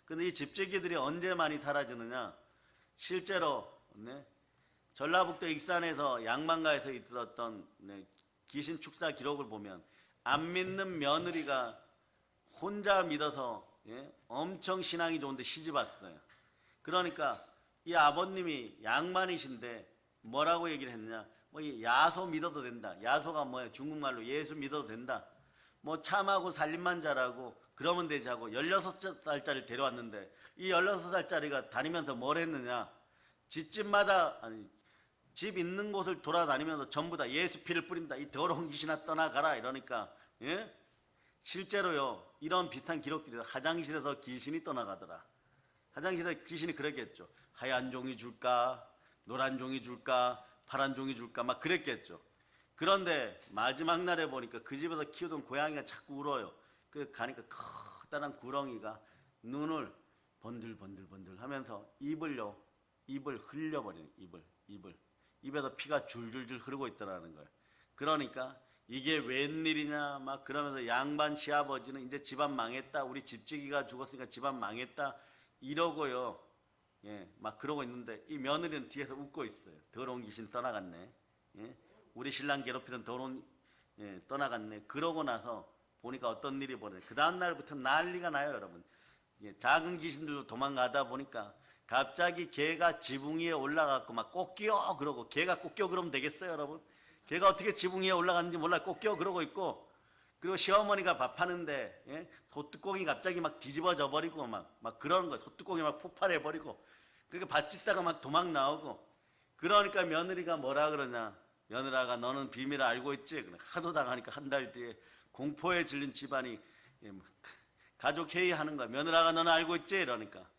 근데 이 집지기들이 언제 많이 사라지느냐? 실제로 전라북도 익산에서 양만가에서 있었던 귀신 축사 기록을 보면 안 믿는 며느리가 혼자 믿어서 엄청 신앙이 좋은데 시집 왔어요. 그러니까 이 아버님이 양반이신데 뭐라고 얘기를 했냐? 뭐 야소 믿어도 된다. 야소가 뭐예요? 중국말로 예수 믿어도 된다. 뭐 참하고 살림만 잘하고 그러면 되지 하고 16살짜리를 데려왔는데 이 16살짜리가 다니면서 뭘 했느냐? 집집마다 집 있는 곳을 돌아다니면서 전부 다 예수 피를 뿌린다. 이 더러운 귀신아 떠나가라 이러니까 실제로요 이런 비슷한 기록들이 화장실에서 귀신이 떠나가더라. 화장실에 귀신이 그랬겠죠. 하얀 종이 줄까? 노란 종이 줄까? 파란 종이 줄까? 막 그랬겠죠. 그런데 마지막 날에 보니까 그 집에서 키우던 고양이가 자꾸 울어요. 그 가니까 커다란 구렁이가 눈을 번들번들 하면서 입을 흘려버리는 입에서 피가 줄줄줄 흐르고 있더라는 거예요. 그러니까 이게 웬일이냐 막 그러면서 양반 시아버지는 이제 집안 망했다. 우리 집지기가 죽었으니까 집안 망했다. 이러고요. 막 그러고 있는데 이 며느리는 뒤에서 웃고 있어요. 더러운 귀신 떠나갔네. 우리 신랑 괴롭히던 더러운 떠나갔네. 그러고 나서 보니까 어떤 일이 벌어져요. 그 다음 날부터 난리가 나요, 여러분. 작은 귀신들도 도망가다 보니까 갑자기 개가 지붕 위에 올라갔고 막 꽃기어 그러고 개가 꽃기어 그러면 되겠어요, 여러분? 개가 어떻게 지붕 위에 올라갔는지 몰라 꽃기어 그러고 있고 그리고 시어머니가 밥하는데 소뚜껑이 갑자기 막 뒤집어져 버리고 막 그러는 거예요. 소뚜껑이 막 폭발해 버리고 그러니까 밥 짓다가 막 도망 나오고 그러니까 며느리가 뭐라 그러냐? 며느라가 너는 비밀을 알고 있지? 하도 당하니까 한 달 뒤에 공포에 질린 집안이 가족 회의하는 거야. 며느라가 너는 알고 있지? 이러니까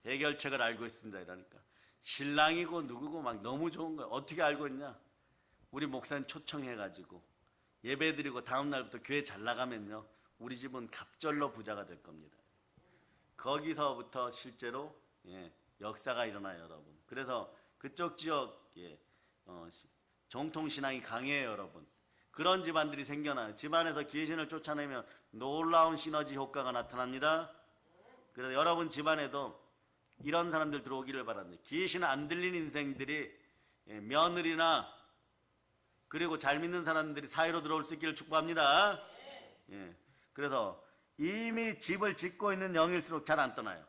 해결책을 알고 있습니다. 이러니까 신랑이고 누구고 막 너무 좋은 거야. 어떻게 알고 있냐? 우리 목사님 초청해가지고 예배드리고 다음 날부터 교회 잘 나가면요 우리 집은 갑절로 부자가 될 겁니다. 거기서부터 실제로 역사가 일어나요, 여러분. 그래서 그쪽 지역에 정통신앙이 강해요, 여러분. 그런 집안들이 생겨나요. 집안에서 귀신을 쫓아내면 놀라운 시너지 효과가 나타납니다. 그래서 여러분 집안에도 이런 사람들 들어오기를 바랍니다. 귀신 안 들린 인생들이 며느리나 그리고 잘 믿는 사람들이 사이로 들어올 수 있기를 축복합니다. 그래서 이미 집을 짓고 있는 영일수록 잘 안 떠나요.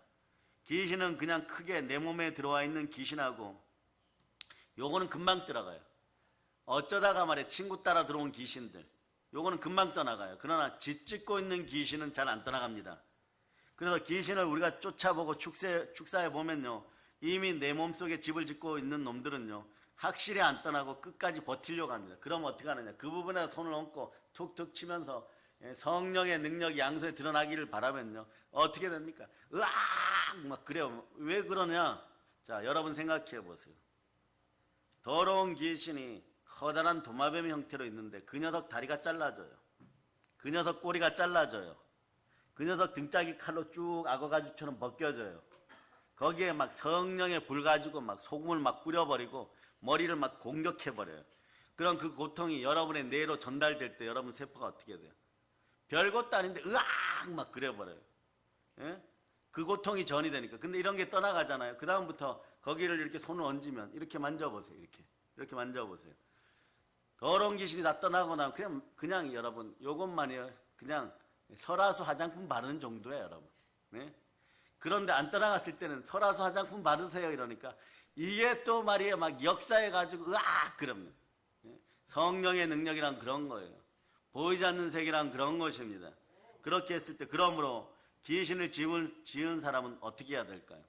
귀신은 그냥 크게 내 몸에 들어와 있는 귀신하고 요거는 금방 들어가요. 어쩌다가 말이야 친구 따라 들어온 귀신들 요거는 금방 떠나가요. 그러나 집 짓고 있는 귀신은 잘 안 떠나갑니다. 그래서 귀신을 우리가 쫓아보고 축사해 보면요 이미 내 몸속에 집을 짓고 있는 놈들은요 확실히 안 떠나고 끝까지 버티려고 합니다. 그럼 어떻게 하느냐? 그 부분에 손을 얹고 툭툭 치면서 성령의 능력이 양손에 드러나기를 바라면요 어떻게 됩니까? 으악 막 그래요. 왜 그러냐? 자, 여러분 생각해 보세요. 더러운 귀신이 커다란 도마뱀 형태로 있는데 그 녀석 다리가 잘라져요. 그 녀석 꼬리가 잘라져요. 그 녀석 등짝이 칼로 쭉 악어가지처럼 벗겨져요. 거기에 막 성령의 불 가지고 막 소금을 막 뿌려버리고 머리를 막 공격해버려요. 그럼 그 고통이 여러분의 뇌로 전달될 때 여러분 세포가 어떻게 돼요? 별것도 아닌데 으악 막 그래버려요. 그 고통이 전이 되니까. 근데 이런 게 떠나가잖아요. 그 다음부터 거기를 이렇게 손을 얹으면 이렇게 만져보세요. 이렇게 만져보세요. 더러운 귀신이 다 떠나고 나면 그냥 여러분 요것만이요. 그냥 설화수 화장품 바르는 정도예요, 여러분. 그런데 안 떠나갔을 때는 설화수 화장품 바르세요 이러니까 이게 또 말이에요. 막 역사해가지고 으악 그럽니다. 성령의 능력이란 그런 거예요. 보이지 않는 세계란 그런 것입니다. 그렇게 했을 때 그러므로 귀신을 지은 사람은 어떻게 해야 될까요?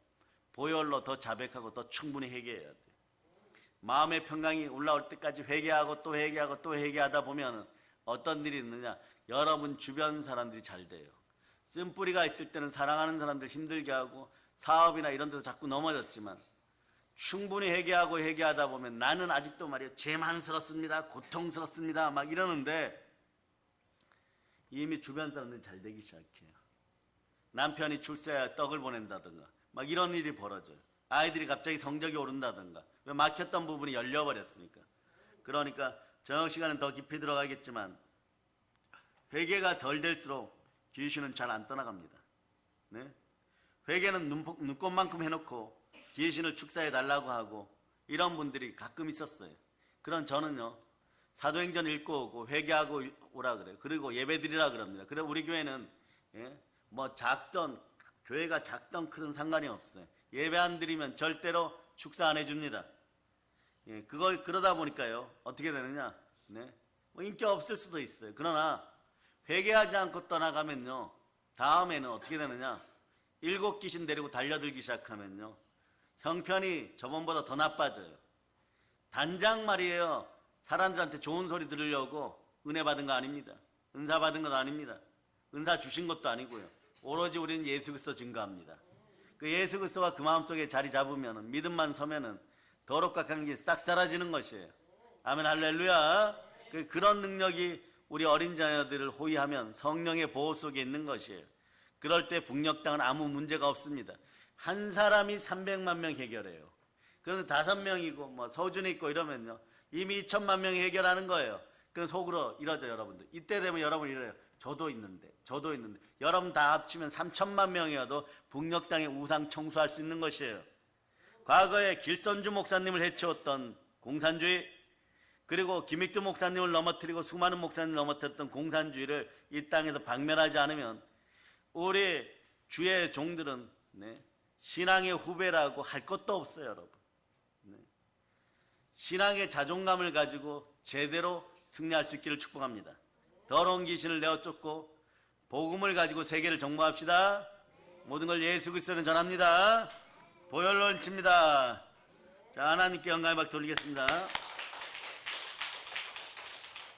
보혈로 더 자백하고 더 충분히 회개해야 돼요. 마음의 평강이 올라올 때까지 회개하고 또 회개하고 또 회개하다 보면 어떤 일이 있느냐? 여러분 주변 사람들이 잘 돼요. 쓴뿌리가 있을 때는 사랑하는 사람들 힘들게 하고 사업이나 이런 데서 자꾸 넘어졌지만 충분히 회개하고 회개하다 보면 나는 아직도 말이에요. 죄만스럽습니다. 고통스럽습니다. 막 이러는데 이미 주변 사람들이 잘 되기 시작해요. 남편이 출세에 떡을 보낸다든가 막 이런 일이 벌어져요. 아이들이 갑자기 성적이 오른다든가 왜 막혔던 부분이 열려버렸으니까. 그러니까 저녁 시간은 더 깊이 들어가겠지만 회개가 덜 될수록 귀신은 잘 안 떠나갑니다. 회개는 눈꽃만큼 해놓고 귀신을 축사해 달라고 하고 이런 분들이 가끔 있었어요. 그런 저는요 사도행전 읽고 오고 회개하고 오라 그래요. 그리고 예배 드리라 그럽니다. 그래서 우리 교회는 예? 뭐 작던 교회가 작던 크든 상관이 없어요. 예배 안 드리면 절대로 축사 안 해줍니다. 예, 그걸 그러다 보니까요 어떻게 되느냐? 네? 뭐 인기 없을 수도 있어요. 그러나 회개하지 않고 떠나가면요 다음에는 어떻게 되느냐? 7 귀신 데리고 달려들기 시작하면요 형편이 저번보다 더 나빠져요. 단장 말이에요. 사람들한테 좋은 소리 들으려고 은혜 받은 거 아닙니다. 은사 받은 건 아닙니다. 은사 주신 것도 아니고요. 오로지 우리는 예수 그리스도 증거합니다. 그 예수 그리스도가 그 마음속에 자리 잡으면 믿음만 서면은 더럽고 강한 게 싹 사라지는 것이에요. 아멘 할렐루야. 그런 능력이 우리 어린 자녀들을 호위하면 성령의 보호 속에 있는 것이에요. 그럴 때 북녘 땅은 아무 문제가 없습니다. 한 사람이 300만 명 해결해요. 그런데 5명이고 뭐 서준이 있고 이러면요 이미 2천만 명이 해결하는 거예요. 그럼 속으로 이러죠 여러분들. 이때 되면 여러분 이래요. 저도 있는데 여러분 다 합치면 3천만 명이어도 북녘 땅의 우상 청소할 수 있는 것이에요. 과거에 길선주 목사님을 해치웠던 공산주의, 그리고 김익두 목사님을 넘어뜨리고 수많은 목사님을 넘어뜨렸던 공산주의를 이 땅에서 박멸하지 않으면 우리 주의 종들은 신앙의 후배라고 할 것도 없어요 여러분. 신앙의 자존감을 가지고 제대로 승리할 수 있기를 축복합니다. 더러운 귀신을 내어 쫓고 복음을 가지고 세계를 정복합시다. 모든 걸 예수 그리스도는 전합니다. 보혈로 칩니다. 자, 하나님께 영광의 박 돌리겠습니다.